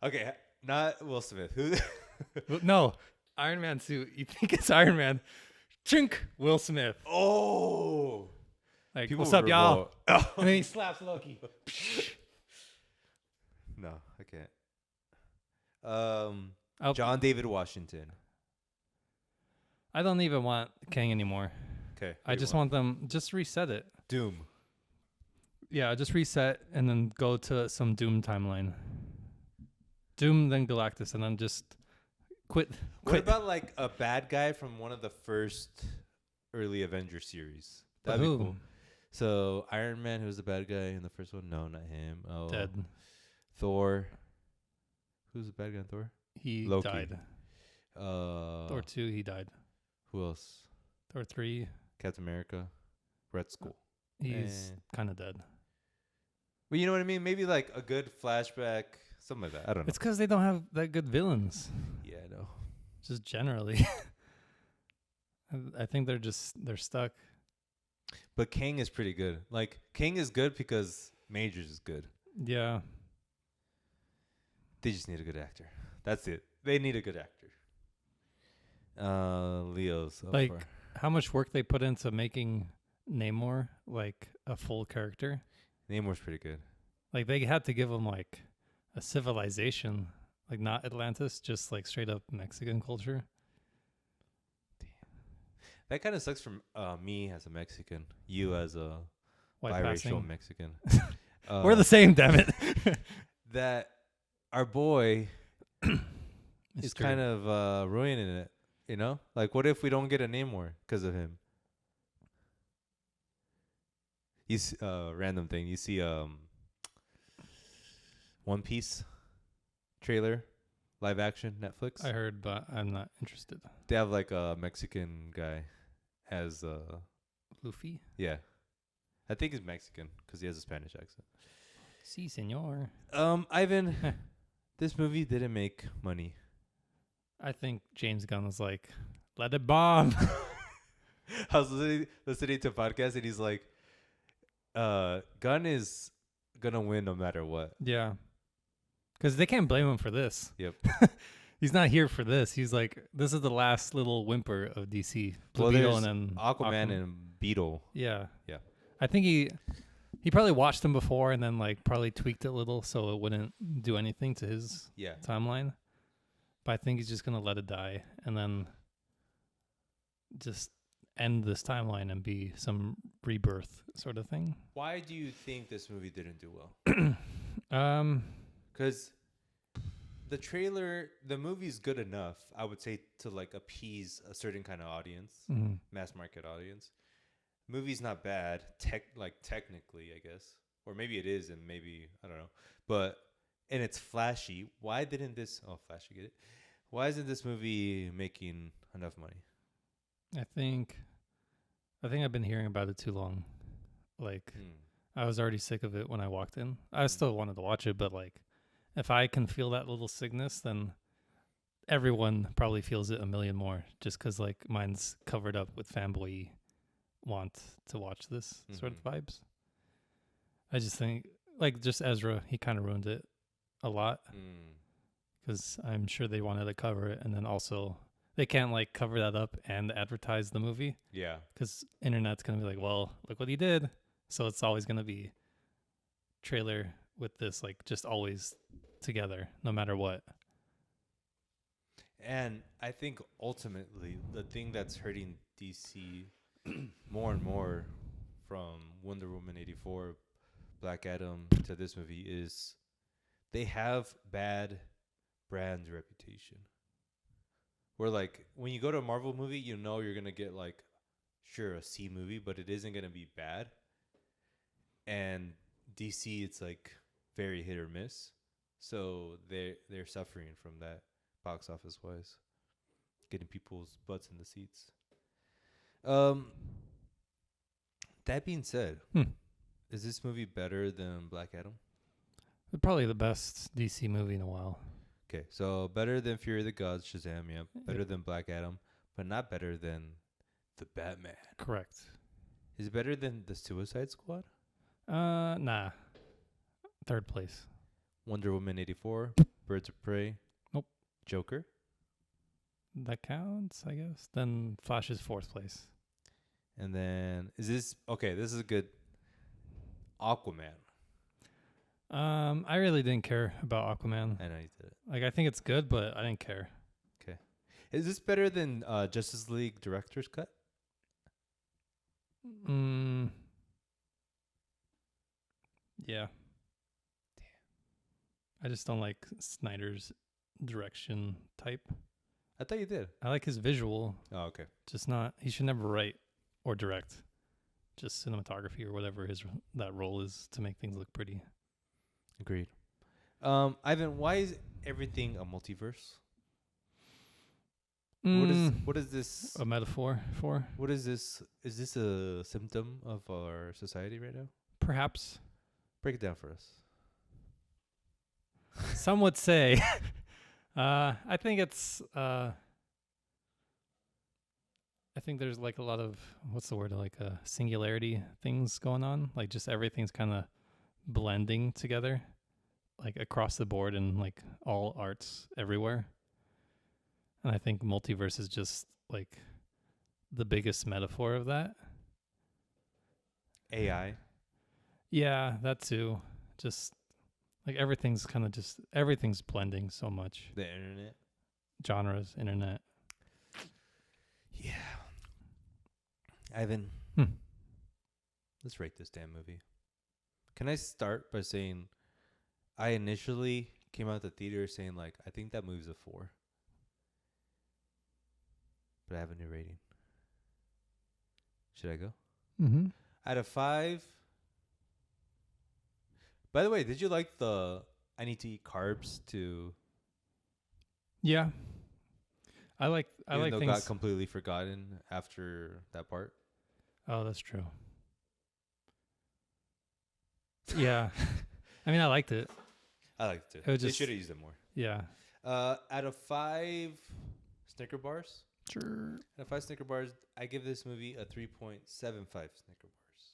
Okay, not Will Smith. Who? No, Iron Man suit. You think it's Iron Man? Chink. Will Smith. Oh. Like, People what's up, y'all? Oh. And then he slaps Loki. No, I can't. John David Washington. I don't even want Kang anymore. Okay. I just want them, just reset it. Doom. Yeah, just reset and then go to some Doom timeline. Doom, then Galactus, and then just quit. What about like a bad guy from one of the first early Avengers series? That'd be cool. So Iron Man, who's the bad guy in the first one? No, not him. Oh, Dead. Thor. Who's the bad guy in Thor? He Loki. died. Thor 2, he died. Who else? Thor 3, Captain America. Red Skull. he's kind of dead. Well, you know what I mean? Maybe like a good flashback, something like that. I don't know. It's because they don't have that good villains. Yeah, I know. Just generally. I think they're stuck. But Kang is pretty good. Like, Kang is good because Majors is good. Yeah. They just need a good actor. That's it. They need a good actor. Leo's up Like, for. how much work they put into making Namor like a full character. Namor's pretty good. Like, they had to give him like a civilization, like not Atlantis, just like straight up Mexican culture. That kind of sucks for me as a Mexican. You as a White biracial passing. Mexican. We're the same, damn it. That our boy is Mystery. kind of ruining it. You know, like what if we don't get a Namor because of him? You see, random thing. You see One Piece trailer, live action, Netflix. I heard, but I'm not interested. They have like a Mexican guy as Luffy? yeah. I think he's Mexican because he has a Spanish accent. Si, senor. Ivan, this movie didn't make money. I think James Gunn was like, let it bomb. I was listening to a podcast and he's like, Gunn is gonna win no matter what. Yeah. Because they can't blame him for this. Yep. He's not here for this. He's like, this is the last little whimper of DC. Blue Well, Beetle there's and then Aquaman and Beetle. Yeah. Yeah. I think he probably watched them before and then like probably tweaked it a little so it wouldn't do anything to his Yeah. timeline. But I think he's just gonna let it die and then just end this timeline and be some rebirth sort of thing. Why do you think this movie didn't do well? Because the movie's good enough, I would say, to like appease a certain kind of audience, mass market audience. Movie's not bad, technically, I guess, or maybe it is, and maybe I don't know. And it's flashy. Why didn't this? Oh, flashy, get it? Why isn't this movie making enough money? I think I've been hearing about it too long. Like, I was already sick of it when I walked in. I still wanted to watch it, but like, if I can feel that little sickness, then everyone probably feels it a million more. Just because like mine's covered up with fanboy want to watch this sort of vibes. I just think like just Ezra, he kind of ruined it a lot because I'm sure they wanted to cover it, and then also they can't like cover that up and advertise the movie. Yeah, because internet's gonna be like, well, look what he did. So it's always gonna be trailer with this, like just always together, no matter what. And I think ultimately the thing that's hurting DC more and more from Wonder Woman 84, Black Adam to this movie is they have bad brand reputation. Where like when you go to a Marvel movie, you know you're gonna get like sure a C movie, but it isn't gonna be bad. And DC, it's like very hit or miss. So they're suffering from that box office wise, getting people's butts in the seats. That being said, is this movie better than Black Adam? Probably the best DC movie in a while. Okay, so better than Fury of the Gods, Shazam, yeah. Better than Black Adam, but not better than the Batman. Correct. Is it better than the Suicide Squad? Nah. Third place. Wonder Woman 84, Birds of Prey. Nope. Joker. That counts, I guess. Then Flash is fourth place. And then is this okay? This is a good. Aquaman. I really didn't care about Aquaman. I know you did it. Like, I think it's good, but I didn't care. Okay. Is this better than Justice League Director's Cut? Yeah. Damn. I just don't like Snyder's direction type. I thought you did. I like his visual. Oh, okay. Just not. He should never write or direct. just cinematography or whatever that role is to make things look pretty. Agreed. Ivan, why is everything a multiverse? What is this? A metaphor for? What is this? Is this a symptom of our society right now? Perhaps. Break it down for us. Some would say. I think it's. I think there's like a lot of what's the word, like singularity things going on. Like just everything's kind of blending together, like across the board and like all arts everywhere. And I think multiverse is just like the biggest metaphor of that. AI. Yeah, that too. Just like everything's blending so much. The internet. Genres, internet. Yeah. Ivan, let's rate this damn movie. Can I start by saying I initially came out of the theater saying, like, I think that movie's a 4. But I have a new rating. Should I go? Mm-hmm. Out of 5. By the way, did you like the I need to eat carbs to... Yeah. I like Even though things. got completely forgotten after that part? Oh, that's true. Yeah. I mean, I liked it. I liked it It was too. They just- should have used it more. Yeah. Out of 5 Snicker bars, Sure. out of 5 Snicker bars, I give this movie a 3.75 Snicker bars.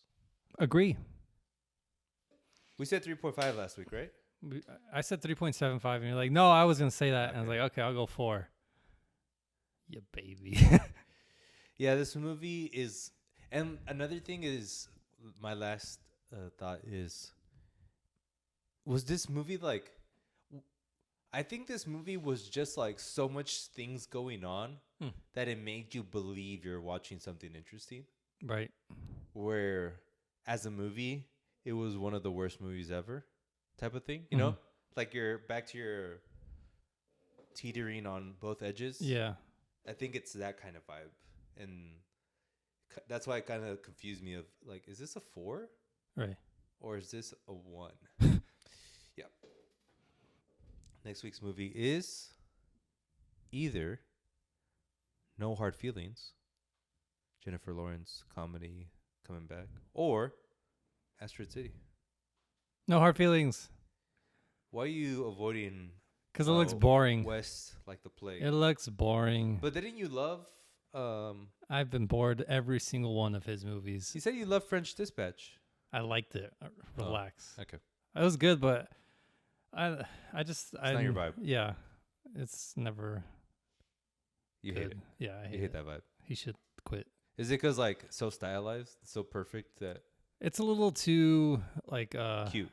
Agree. We said 3.5 last week, right? I said 3.75 and you're like, no, I was going to say that. And I was Okay. like, okay, I'll go 4. Yeah, baby. Yeah, this movie is... And another thing is, my last thought is, was this movie like... I think this movie was just like so much things going on that it made you believe you're watching something interesting. Right. Where, as a movie, it was one of the worst movies ever type of thing. You know? Like you're back to your teetering on both edges. Yeah. I think it's that kind of vibe. And that's why it kind of confused me of like, is this a 4? Right. Or is this a 1? Yeah. Next week's movie is either No Hard Feelings, Jennifer Lawrence comedy coming back, or Asteroid City. No hard feelings. Why are you avoiding? Because it looks boring. West like the plague. It looks boring. But didn't you love? I've been bored every single one of his movies. You said you love French Dispatch. I liked it. Relax. Okay. It was good, but it's not your vibe. Yeah, it's never. You good. hate it. Yeah, I You hate that vibe. He should quit. Is it because like so stylized, so perfect that It's a little too like cute?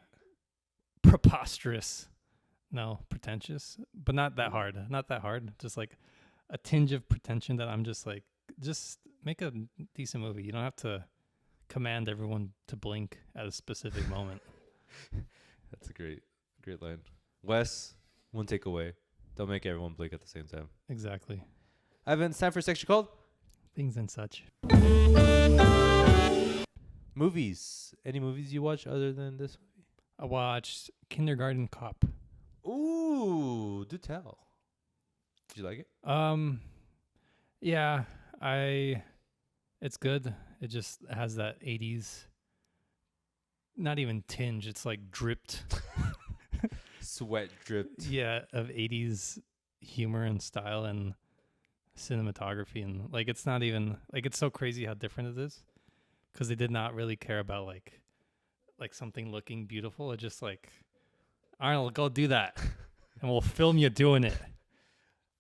preposterous. No, pretentious, but not that hard. Not that hard. Just like a tinge of pretension that I'm just like, just make a decent movie. You don't have to command everyone to blink at a specific moment. That's a great line. Wes, one takeaway. Don't make everyone blink at the same time. Exactly. Ivan, it's time for section called Things and such. movies. Any movies you watch other than this movie? I watched Kindergarten Cop. Ooh, do tell. Did you like it? Yeah, it's good. It just has that 80s, not even tinge. It's like dripped. Sweat dripped. Yeah, of 80s humor and style and cinematography. And like, it's not even like, it's so crazy how different it is. Cause they did not really care about like something looking beautiful. It just like, Arnold, go do that. And we'll film you doing it.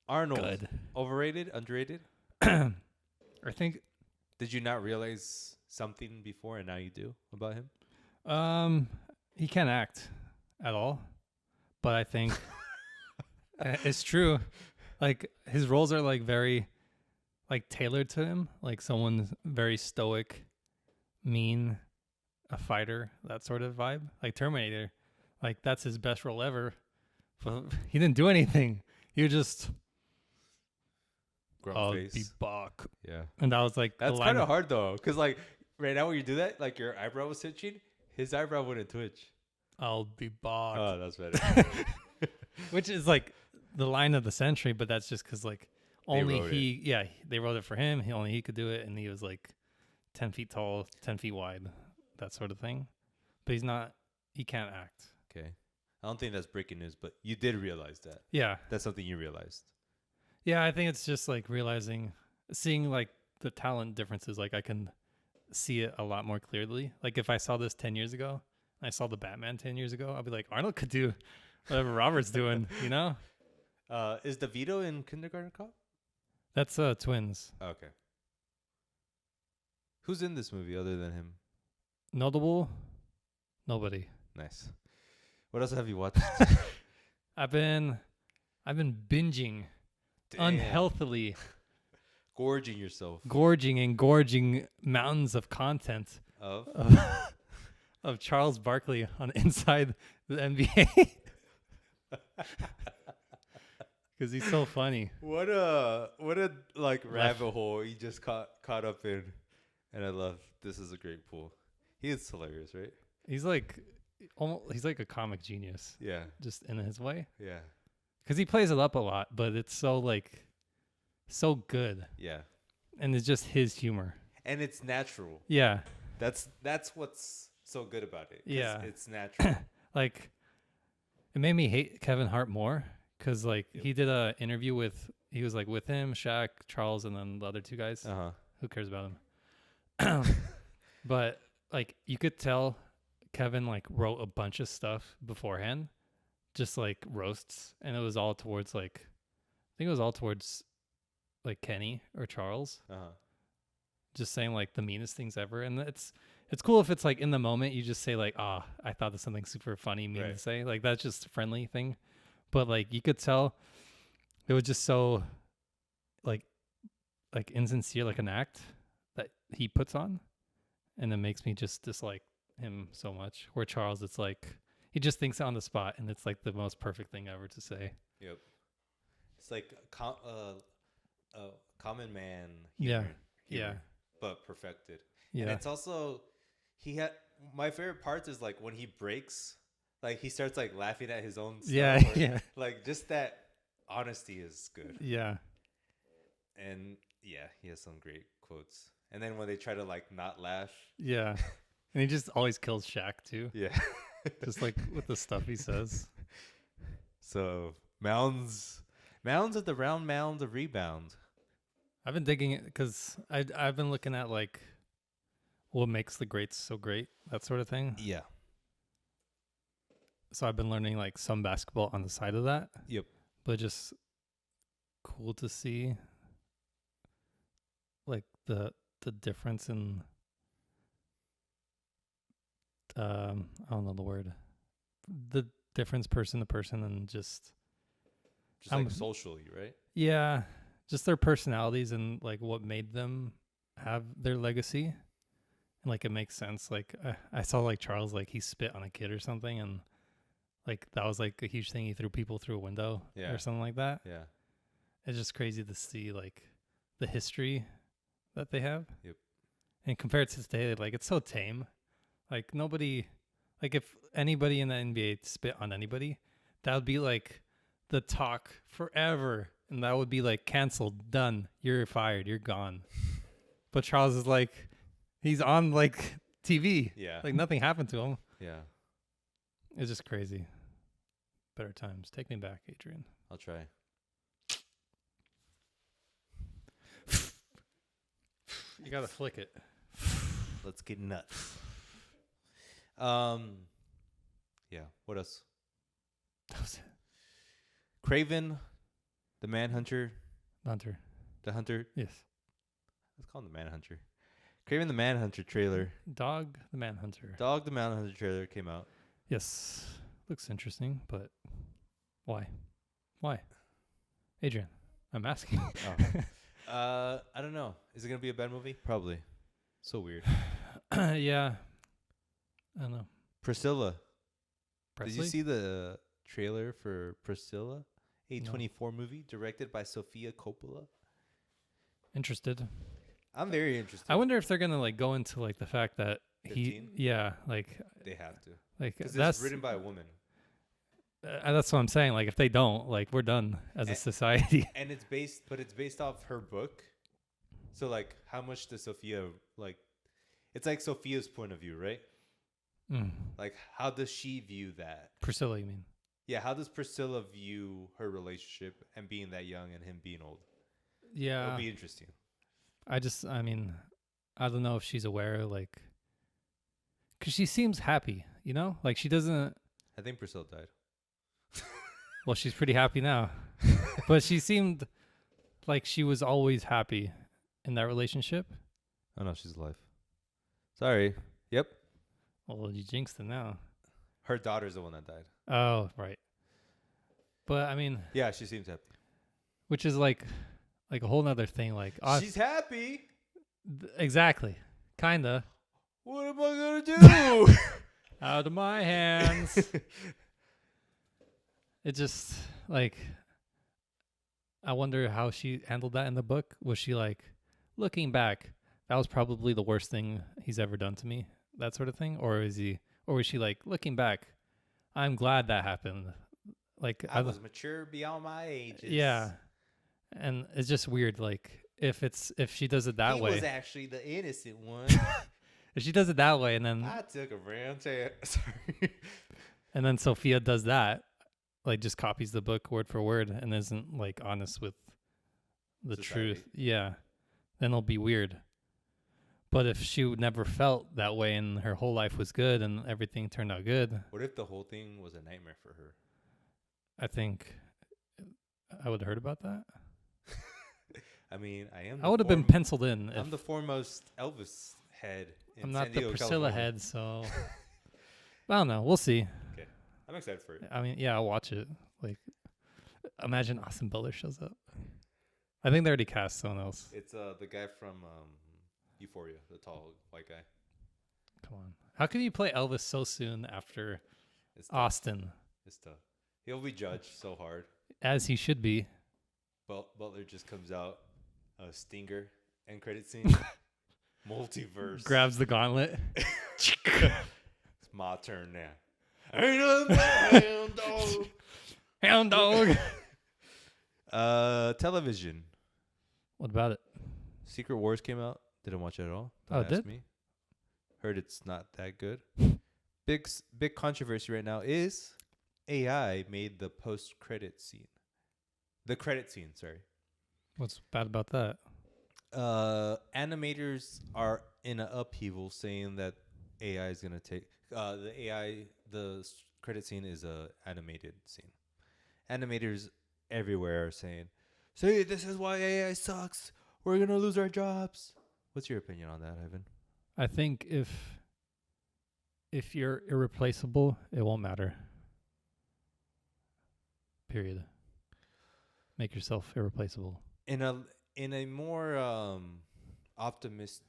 Arnold. Good. Overrated? Underrated? I think Did you not realize something before and now you do about him? he can't act at all, but I think it's true. Like his roles are like very like tailored to him, like someone very stoic, mean, a fighter, that sort of vibe. Like Terminator, like that's his best role ever. But he didn't do anything. He was just Grumpy be face. back. Yeah. And that was like That's kind of hard though, because like right now when you do that, like your eyebrow was twitching, his eyebrow wouldn't twitch. I'll be back. Oh, that's better. Which is like the line of the century, but that's just because like only wrote they wrote it for him. He could do it, and he was like 10 feet tall, 10 feet wide, that sort of thing. But he can't act. Okay. I don't think that's breaking news, but you did realize that. Yeah. That's something you realized. Yeah, I think it's just like seeing like the talent differences. Like I can see it a lot more clearly. Like if I saw this 10 years ago, I saw the Batman 10 years ago, I'll be like, Arnold could do whatever Robert's doing, you know? Is DeVito in Kindergarten Cop? That's twins. Okay. Who's in this movie other than him? Notable? Nobody. Nice. What else have you watched? I've been binging unhealthily, gorging yourself. Gorging mountains of content Of of Charles Barkley on Inside the NBA. Because he's so funny. What a like rabbit hole he just caught up in, and I love. This is a great pool. He is hilarious, right? He's like a comic genius. Yeah. Just in his way. Yeah. Because he plays it up a lot, but it's so good. Yeah. And it's just his humor. And it's natural. Yeah. That's what's so good about it. Yeah. It's natural. Like, it made me hate Kevin Hart more because, like, he did a interview he was, like, with him, Shaq, Charles, and then the other two guys. Uh-huh. Who cares about him? But, like, you could tell Kevin, like, wrote a bunch of stuff beforehand, just, like, roasts, and it was all towards, like, I think it was all towards, like, Kenny or Charles. Uh-huh. Just saying, like, the meanest things ever. And it's cool if it's, like, in the moment, you just say, like, I thought of something super funny, mean to say. Like, that's just a friendly thing. But, like, you could tell it was just so, like insincere, like an act that he puts on. And it makes me just dislike him so much. Where Charles, it's like, he just thinks on the spot, and it's, like, the most perfect thing ever to say. Yep. It's like a common man Humor, but perfected. Yeah. And it's also, my favorite parts is like when he breaks, like he starts like laughing at his own stuff. Yeah. Like just that honesty is good. Yeah. And yeah, he has some great quotes. And then when they try to like not laugh. Yeah. And he just always kills Shaq too. Yeah. Just like with the stuff he says. So mounds of the round mounds of rebound. I've been digging it because I've been looking at like what makes the greats so great, that sort of thing. Yeah. So I've been learning like some basketball on the side of that. Yep. But just cool to see like the difference in I don't know the word. The difference person to person and just like socially, right? Yeah. Just their personalities and like what made them have their legacy. And like it makes sense. Like I saw like Charles, like he spit on a kid or something, and like that was like a huge thing. He threw people through a window or something like that. Yeah. It's just crazy to see like the history that they have. Yep. And compared to today, like it's so tame. Like nobody, like if anybody in the NBA spit on anybody, that would be like the talk forever. And that would be like canceled, done. You're fired. You're gone. But Charles is like, he's on like TV. Yeah. Like nothing happened to him. Yeah. It's just crazy. Better times. Take me back, Adrian. I'll try. You gotta flick it. Let's get nuts. Yeah. What else? That was it. Craven, the Manhunter. Hunter. The Hunter. Yes. Let's call him the Manhunter. Craven the Manhunter trailer. Dog the Manhunter. Dog the Manhunter trailer came out. Yes. Looks interesting, but why? Why? Adrian, I'm asking. I don't know. Is it going to be a bad movie? Probably. So weird. Yeah. I don't know. Priscilla. Presley? Did you see the trailer for Priscilla? A24 movie directed by Sofia Coppola. Interested. I'm very interested. I wonder if they're gonna like go into like the fact that 15? They have to. Because it's written by a woman. That's what I'm saying. Like if they don't, like we're done as a society. And it's based off her book. So like, how much does Sophia like? It's like Sophia's point of view, right? Like, how does she view that? Priscilla, you mean? Yeah, how does Priscilla view her relationship and being that young and him being old? Yeah, it'll be interesting. I mean, I don't know if she's aware, like, because she seems happy, you know, like she doesn't. I think Priscilla died. Well, she's pretty happy now, but she seemed like she was always happy in that relationship. Oh no, she's alive. Sorry. Yep. Well, you jinxed it now. Her daughter's the one that died. Oh, right. But I mean, yeah, she seems happy. Which is like a whole nother thing. Like she's happy. Exactly. Kinda. What am I gonna do? Out of my hands. It just like, I wonder how she handled that in the book. Was she like, looking back, that was probably the worst thing he's ever done to me, that sort of thing, or was she like, looking back, I'm glad that happened. Like I was mature beyond my ages. Yeah, and it's just weird. Like if she does it that way, he was actually the innocent one. If she does it that way, and then I took a brown chair. Sorry. And then Sophia does that, like just copies the book word for word and isn't like honest with the truth. Yeah, then it'll be weird. But if she never felt that way and her whole life was good and everything turned out good. What if the whole thing was a nightmare for her? I think I would have heard about that. I mean, I would have been penciled in. I'm the foremost Elvis head in I'm not San Diego, the Priscilla California. head, so I don't know. We'll see. Okay, I'm excited for it. I mean, yeah, I'll watch it. Like, imagine Austin Butler shows up. I think they already cast someone else. It's the guy from Euphoria, the tall white guy. Come on, how can you play Elvis so soon after Austin? It's tough. He'll be judged so hard, as he should be. Butler just comes out, stinger, end credit scene, multiverse. Grabs the gauntlet. It's my turn now. Ain't a hound dog. Hound dog. Television. What about it? Secret Wars came out. Didn't watch it at all. Don't ask me. Heard it's not that good. Big controversy right now is AI made the post-credit scene. The credit scene, sorry. What's bad about that? Animators are in an upheaval saying that AI is going to take... the credit scene is a animated scene. Animators everywhere are saying, "See, this is why AI sucks. We're going to lose our jobs." What's your opinion on that, Ivan? I think if you're irreplaceable, it won't matter. Period. Make yourself irreplaceable. In a more optimistic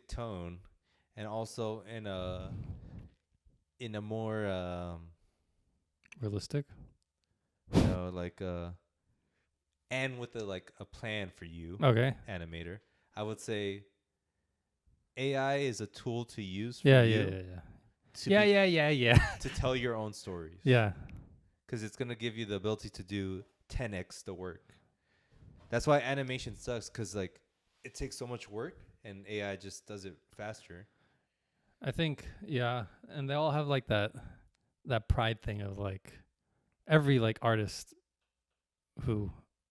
tone, and also in a more realistic, and with a plan for you, okay, animator, I would say AI is a tool to use for to tell your own stories. Yeah. Because it's going to give you the ability to do 10x the work. That's why animation sucks, because it takes so much work and AI just does it faster. I think, yeah. And they all have that pride thing of every artist who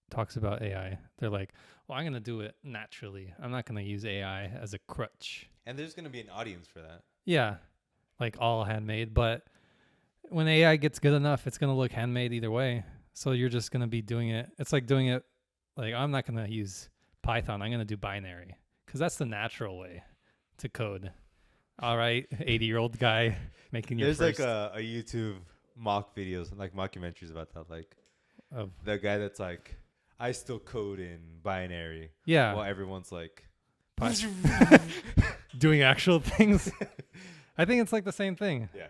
talks about AI, they're like, well, I'm going to do it naturally. I'm not going to use AI as a crutch. And there's going to be an audience for that. Yeah. All handmade. But when AI gets good enough, it's going to look handmade either way. So you're just going to be doing it. It's like doing it, I'm not going to use Python. I'm going to do binary because that's the natural way to code. All right, 80-year-old guy making your There's first. a YouTube mock videos, mockumentaries about that. The guy that's I still code in binary. Yeah. While everyone's doing actual things. I think it's the same thing. Yeah.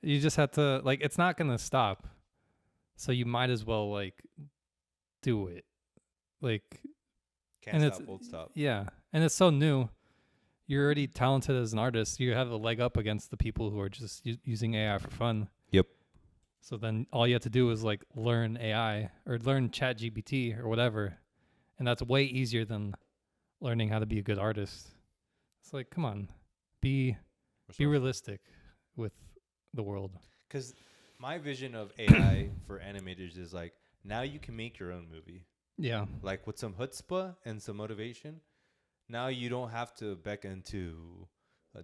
You just have to it's not going to stop. So you might as well do it. like, Can't and stop, it's won't stop. yeah, and it's so new. You're already talented as an artist. You have a leg up against the people who are just using AI for fun. Yep. So then all you have to do is like learn AI or learn Chat GPT or whatever, and that's way easier than learning how to be a good artist. It's like, come on, be realistic with the world. Because my vision of AI for animators is like, now you can make your own movie. Yeah. Like with some chutzpah and some motivation. Now you don't have to beckon to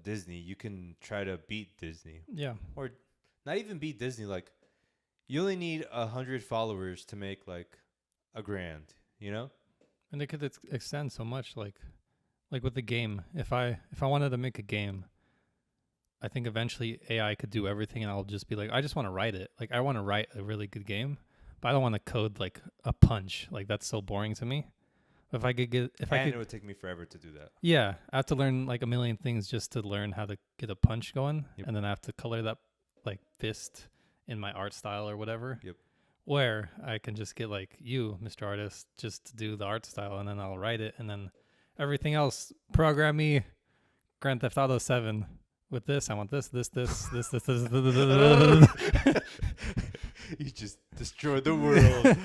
Disney. You can try to beat Disney. Yeah. Or not even beat Disney. Like, you only need 100 followers to make like a grand, you know? And it could extend so much, like with the game. If I wanted to make a game, I think eventually AI could do everything, and I'll just be like, I just want to write it. Like, I want to write a really good game, but I don't want to code like a punch. Like, that's so boring to me. If I could it would take me forever to do that. Yeah, I have to learn like a million things just to learn how to get a punch going, and then I have to color that like fist in my art style or whatever. Yep. Where I can just get like you, Mr. Artist, just to do the art style, and then I'll write it, and then everything else, program me Grand Theft Auto 7 with this. I want this. You just destroyed the world.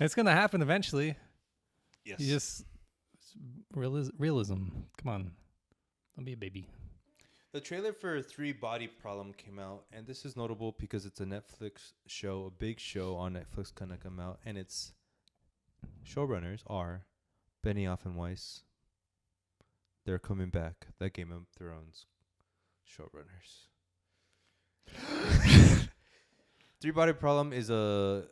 It's gonna happen eventually. Yes. You just realism. Come on, don't be a baby. The trailer for 3 Body Problem came out, and this is notable because it's a Netflix show, a big show on Netflix gonna come out, and its showrunners are Benioff and Weiss. They're coming back. That Game of Thrones showrunners. 3 Body Problem is a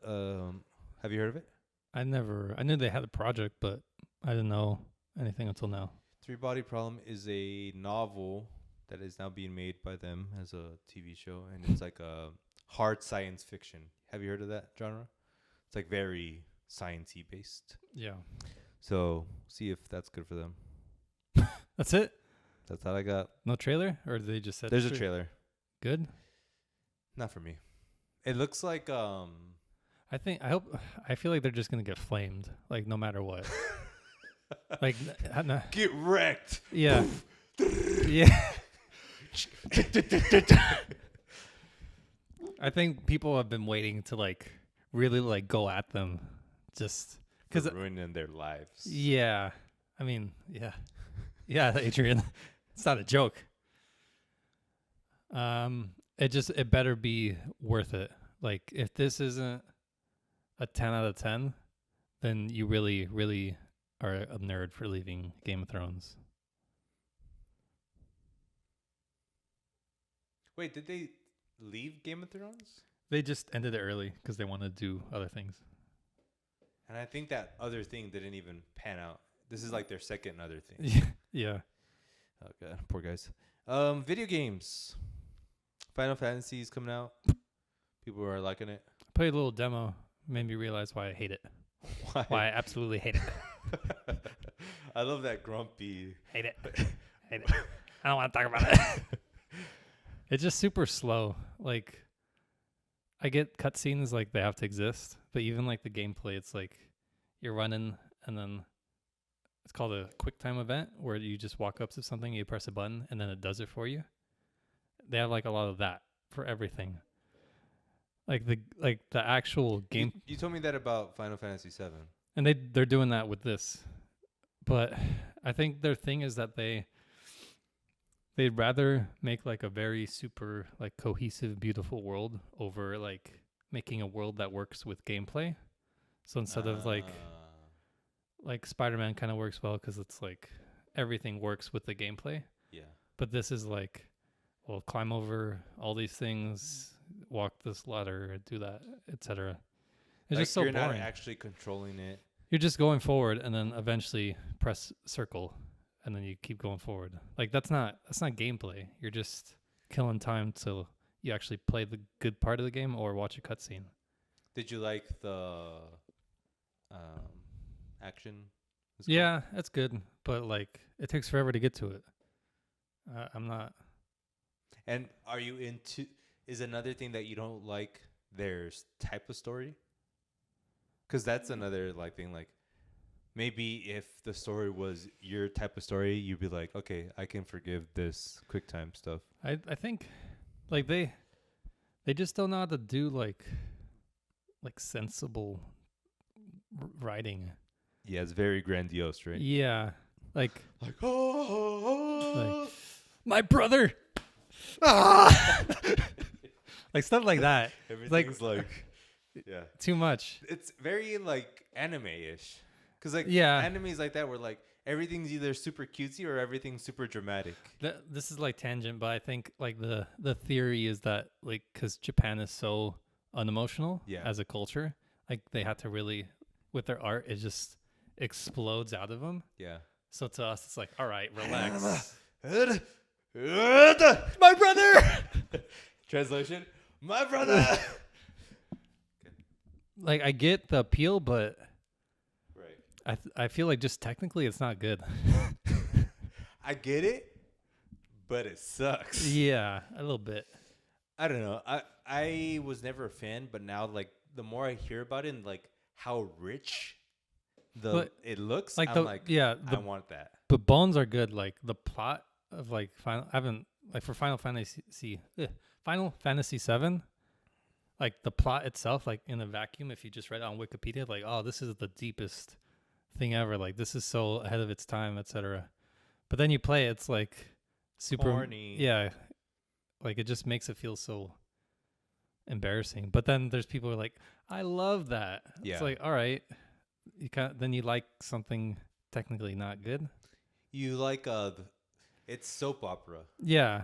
have you heard of it? I knew they had a project, but I didn't know anything until now. 3 Body Problem is a novel that is now being made by them as a TV show, and it's like a hard science fiction. Have you heard of that genre? It's like very sciencey based. Yeah. So see if that's good for them. That's it? That's all I got. No trailer? Or did they just said There's a trailer. Good? Not for me. It looks like I feel like they're just gonna get flamed, like no matter what. Like get wrecked. Yeah. Yeah. I think people have been waiting to like really like go at them, just because ruining their lives. Yeah, I mean, yeah, Adrian, it's not a joke. It better be worth it. Like, if this isn't a 10 out of 10, then you really, really are a nerd for leaving Game of Thrones. Wait, did they leave Game of Thrones? They just ended it early because they want to do other things. And I think that other thing didn't even pan out. This is like their second other thing. Yeah. Oh, God. Poor guys. Video games. Final Fantasy is coming out. People are liking it. I played a little demo. Made me realize why I hate it. Why? Why I absolutely hate it. I love that grumpy. Hate it. Hate it. I don't want to talk about it. It's just super slow. Like, I get cutscenes, like, they have to exist. But even, like, the gameplay, it's like you're running and then it's called a quick time event where you just walk up to something, you press a button, and then it does it for you. They have, like, a lot of that for everything. Like the actual game. You told me that about Final Fantasy VII. And they're doing that with this. But I think their thing is that they'd rather make like a very super like cohesive, beautiful world over like making a world that works with gameplay. So instead of like Spider-Man kind of works well because it's like everything works with the gameplay. Yeah. But this is like, well, climb over all these things, walk this ladder, do that, etc. It's like, just so you're boring. You're not actually controlling it. You're just going forward and then eventually press circle and then you keep going forward. Like, that's not gameplay. You're just killing time till you actually play the good part of the game or watch a cutscene. Did you like the action? Yeah, that's good, but like it takes forever to get to it. I'm not. And are you into? Is another thing that you don't like their type of story? Because that's another like thing. Like, maybe if the story was your type of story, you'd be like, okay, I can forgive this QuickTime stuff. I think like they just don't know how to do like sensible writing. Yeah, it's very grandiose, right? Yeah. Like Like, oh, my brother. Ah! Like stuff like that. everything's like, yeah, Too much. it's very like anime-ish, because like Yeah. animes like that where like everything's either super cutesy or everything's super dramatic. This is like tangent, but I think like the theory is that like because Japan is so unemotional Yeah. as a culture, like they had to really with their art, it just explodes out of them. Yeah. So to us, it's like, all right, relax. My brother. Translation: my brother. Like I get the appeal, but Right. I feel like just technically it's not good. I get it, but it sucks. Yeah, a little bit. I don't know. I was never a fan, but now like the more I hear about it and like how rich it looks, Like I'm like, yeah, I want that. but bones are good. Like the plot of like I haven't like for Final Fantasy 7. Like the plot itself, like in a vacuum, if you just read it on Wikipedia, like, oh, this is the deepest thing ever. Like this is so ahead of its time, etc. But then you play it, it's like super Corny. Yeah. Like it just makes it feel so embarrassing. But then there's people who are like, I love that. Yeah. It's like, all right. Then you like something technically not good. You like it's soap opera. Yeah.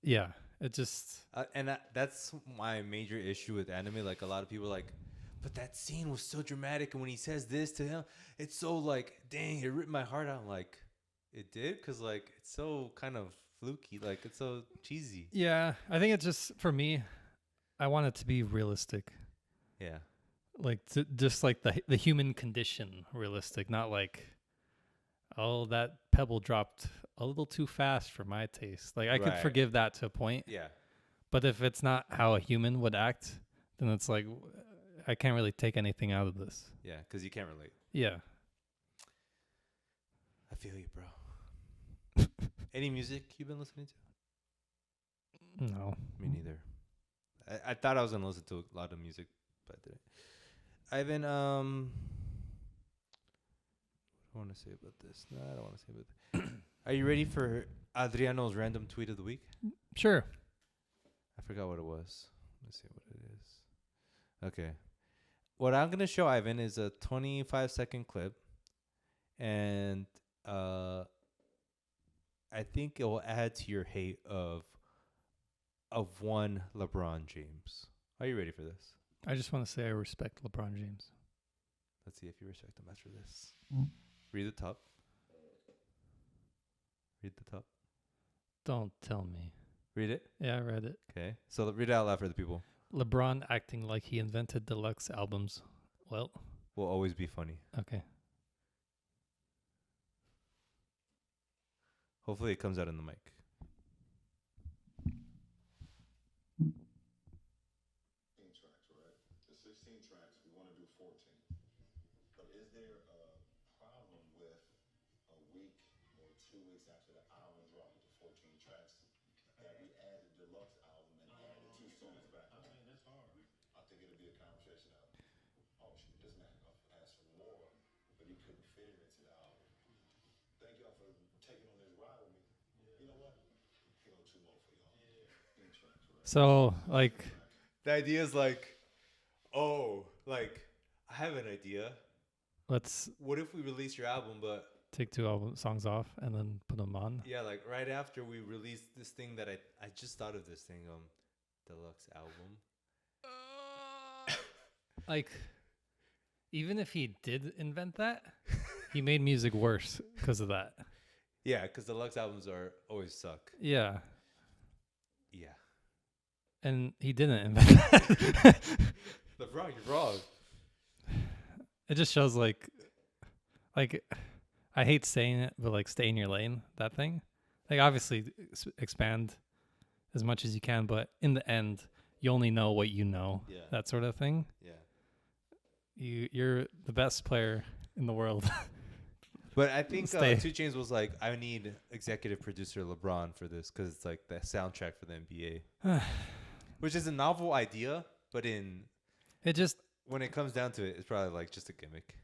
Yeah. It just And that's my major issue with anime. Like a lot of people are like, but that scene was so dramatic, and when he says this to him, it's so like, dang, it ripped my heart out. I'm like, it did, because like it's so kind of fluky, like it's so cheesy. Yeah, I think it's just for me. I want it to be realistic, Yeah. like just like the human condition, realistic, not like, oh, that pebble dropped a little too fast for my taste. Like I could Right. forgive that to a point, Yeah. but if it's not how a human would act, then it's like I can't really take anything out of this. Yeah, because you can't relate. Yeah. I feel you, bro. Any music you've been listening to? No. Me neither. I thought I was gonna listen to a lot of music, but I didn't. Ivan, what do I want to say about this? No, I don't want to say about this. Are you ready for Adriano's random tweet of the week? Sure. I forgot what it was. Let's see what it is. Okay. What I'm going to show Ivan is a 25-second clip. And I think it will add to your hate of one LeBron James. Are you ready for this? I just want to say I respect LeBron James. Let's see if you respect him after this. Read the top. Read the top. Don't tell me. Read it. Yeah, I read it. Okay. So read it out loud for the people. LeBron acting like he invented deluxe albums. Well, Will always be funny. okay. Hopefully it comes out in the mic. 16 tracks, right? The 16 tracks, we want to do 14. But is there a problem with a week or 2 weeks after the album drop with the 14 tracks that we add the deluxe album and add the 2 songs back on? That's hard. I think it'll be a conversation of, oh shit, this man asked for more, but he couldn't fit it into the album. Thank y'all for taking on this ride with me. You know what? Here go 2 more for y'all. 16 tracks, right? So, like, The idea is like, like, I have an idea. let's What if we release your album, but take 2 album songs off and then put them on. yeah, like right after we release this thing that I just thought of this thing, deluxe album. Like, even if he did invent that, he made music worse because of that. Yeah, because deluxe albums are always suck. Yeah. Yeah. And he didn't invent that. LeBron, you're wrong. It just shows like I hate saying it, but like stay in your lane, that thing. Like obviously expand as much as you can, but in the end, you only know what you know. Yeah. That sort of thing. Yeah. You're the best player in the world. But I think Stay. 2 Chainz was like, I need executive producer LeBron for this because it's like the soundtrack for the NBA, which is a novel idea, but It just when it comes down to it, it's probably like just a gimmick.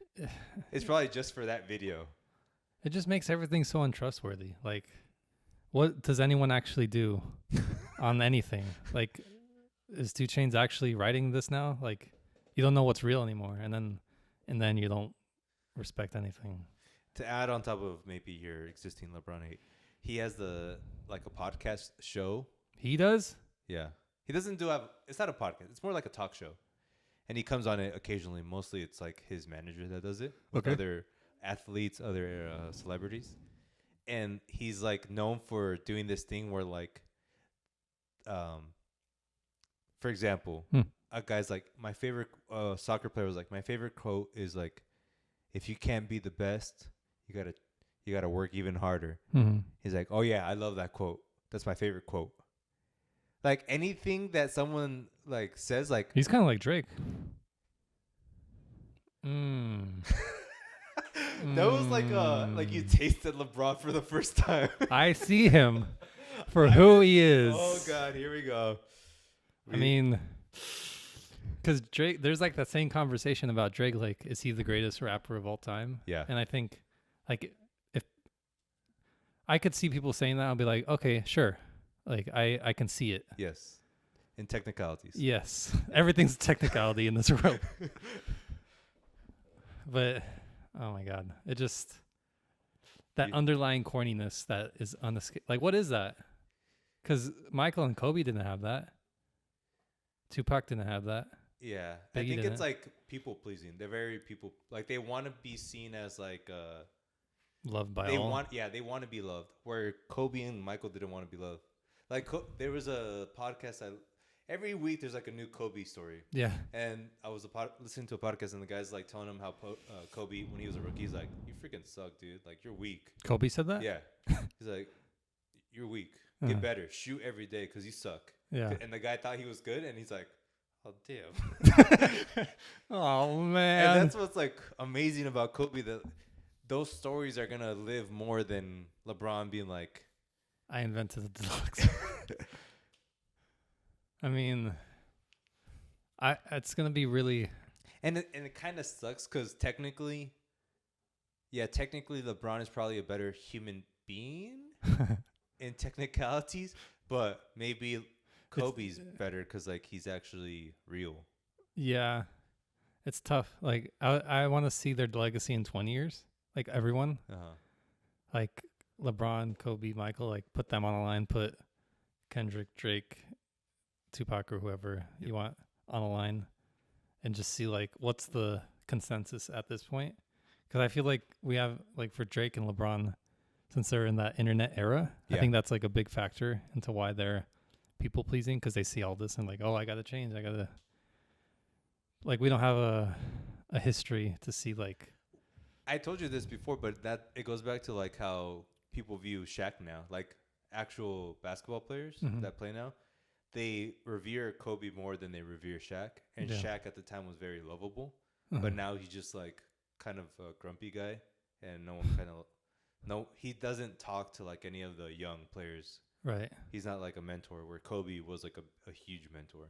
It's probably just for that video. it just makes everything so untrustworthy. Like, what does anyone actually do on anything? Like, is 2 Chainz actually writing this now? Like, you don't know what's real anymore, and then you don't respect anything. To add on top of maybe your existing LeBron hate, he has a podcast show. He does? Yeah. He doesn't it's not a podcast. It's more like a talk show. And he comes on it occasionally. Mostly it's like his manager that does it with other athletes, other celebrities. And he's like known for doing this thing where like, for example, a guy's like, my favorite soccer player was like, my favorite quote is like, if you can't be the best, you gotta work even harder. Mm-hmm. He's like, oh yeah, I love that quote. That's my favorite quote. Like anything that someone like says, like He's kind of like Drake. Mm. that was like you tasted LeBron for the first time. I see him for who he is. Oh God, here we go. I mean, because Drake, there's like that same conversation about Drake. Like, is he the greatest rapper of all time? Yeah. And I think, like, if I could see people saying that, I'll be like, okay, sure. Like, I can see it. Yes. In technicalities. Yes. Everything's technicality in this world. But, oh my God. It just, that underlying corniness that is like, what is that? Because Michael and Kobe didn't have that. Tupac didn't have that. Yeah. Biggie I think didn't. it's like people pleasing. They're very like they want to be seen as like Loved by they all. they want to be loved. Where Kobe and Michael didn't want to be loved. Like there was a podcast every week there's like a new Kobe story. Yeah. And I was listening to a podcast and the guy's like telling him how Kobe when he was a rookie, he's like, you freaking suck, dude. Like you're weak. Kobe said that? Yeah. He's like, you're weak. Get better. Shoot every day because you suck. Yeah. And the guy thought he was good and he's like, oh damn. Oh man. And that's what's like amazing about Kobe, that those stories are gonna live more than LeBron being like, I invented the deluxe. I mean, it's gonna be really, and it kind of sucks because technically LeBron is probably a better human being in technicalities, but maybe Kobe's better because like he's actually real. yeah, it's tough. Like I want to see their legacy in 20 years. Like everyone, like LeBron, Kobe, Michael, like put them on a line, put Kendrick, Drake, Tupac, or whoever you want on a line, and just see like what's the consensus at this point. Because I feel like we have like for Drake and LeBron, since they're in that internet era, I think that's like a big factor into why they're people pleasing, because they see all this and like, oh, I gotta change, I gotta, like, we don't have a history to see. Like, I told you this before, but that it goes back to like how people view Shaq now, like actual basketball players that play now. They revere Kobe more than they revere Shaq, and Shaq at the time was very lovable, but now he's just like kind of a grumpy guy, and he doesn't talk to like any of the young players. right. He's not like a mentor, where Kobe was like a huge mentor.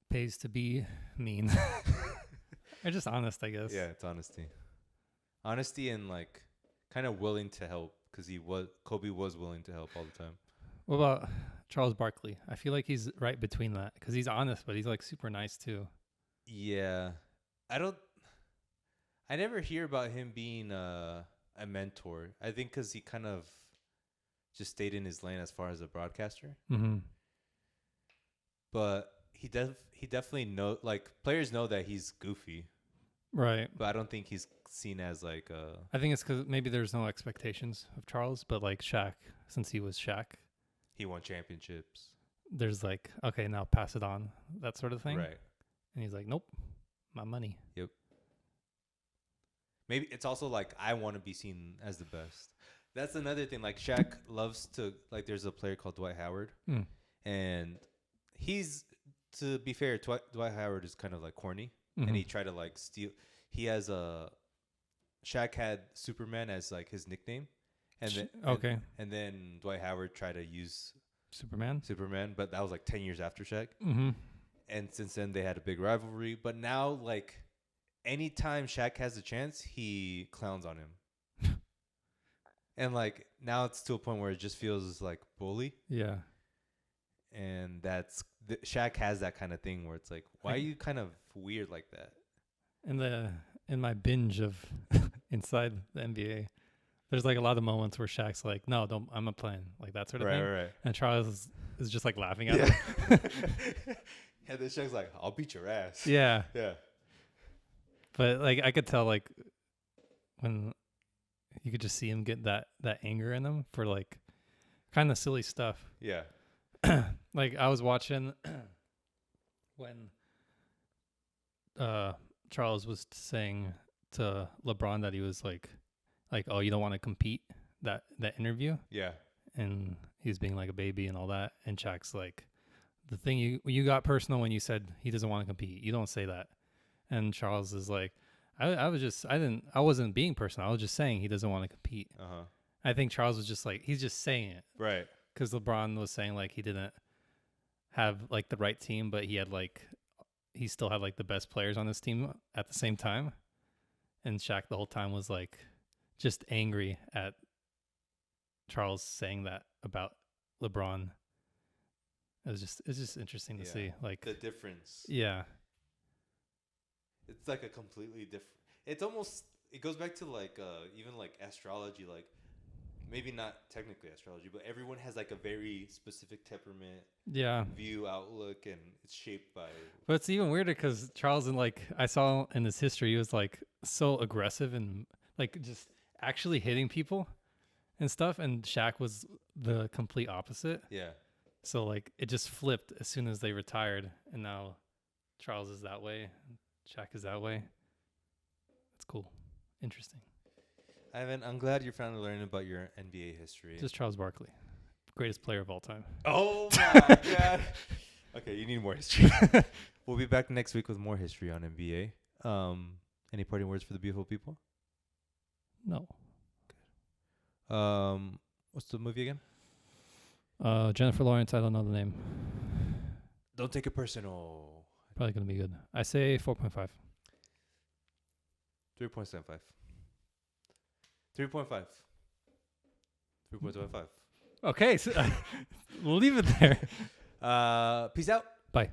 Pays to be mean. Or just honest, I guess. Yeah, it's honesty and like kind of willing to help, because Kobe was willing to help all the time. What about Charles Barkley? I feel like he's right between that, because he's honest, but he's like super nice too. Yeah, I never hear about him being a mentor. I think because he kind of just stayed in his lane as far as a broadcaster. Mm-hmm. But he definitely know, like, players know that he's goofy. Right. But I don't think he's seen as like I think it's because maybe there's no expectations of Charles, but like Shaq, since he was Shaq, he won championships. there's like, okay, now pass it on, that sort of thing. Right. And he's like, nope, my money. Yep. Maybe it's also like, I want to be seen as the best. That's another thing. Like Shaq loves to, like, there's a player called Dwight Howard, and he's, to be fair, Dwight Howard is kind of like corny, and he tried to like steal. he has a Shaq had Superman as like his nickname, and then Okay. and then Dwight Howard tried to use Superman. Superman, but that was like 10 years after Shaq. Mm-hmm. And since then they had a big rivalry. But now, like, anytime Shaq has a chance, he clowns on him. And like now it's to a point where it just feels like bully. Yeah. And Shaq has that kind of thing where it's like, why are you kind of weird like that? In my binge of inside the NBA, there's like a lot of moments where Shaq's like, "No, don't. I'm not playing," like that sort of thing. Right. And Charles is just like laughing at Yeah. him. And then Shaq's like, "I'll beat your ass." Yeah. Yeah. But like I could tell like when you could just see him get that anger in him for like kind of silly stuff. Yeah. Like I was watching when Charles was saying to LeBron that he was like, oh, you don't want to compete, that interview, Yeah. and he's being like a baby and all that, and Shaq's like, the thing you got personal when you said he doesn't want to compete. You don't say that. And Charles is like, I wasn't being personal. I was just saying he doesn't want to compete. Uh-huh. I think Charles was just like, he's just saying it. Right. Because LeBron was saying like he didn't have like the right team, but he still had like the best players on his team at the same time. And Shaq the whole time was like just angry at Charles saying that about LeBron. It's just interesting to see like the difference. Yeah. It's like a completely different. It goes back to like even like astrology, like maybe not technically astrology, but everyone has like a very specific temperament, view, outlook, and it's shaped by. But it's even weirder because Charles, I saw in his history, he was like so aggressive and like just actually hitting people and stuff, and Shaq was the complete opposite. Yeah. So like it just flipped as soon as they retired, and now Charles is that way, Shaq is that way. It's cool, interesting. Ivan, I'm glad you're finally learning about your NBA history. Just Charles Barkley, greatest player of all time. Oh my God. Okay, you need more history. We'll be back next week with more history on NBA. Any parting words for the beautiful people? No. What's the movie again? Jennifer Lawrence, I don't know the name. Don't take it personal. Probably gonna be good. I say 4.5. 3.75. 3.5. 3.75. Okay, so we'll leave it there. Peace out. Bye.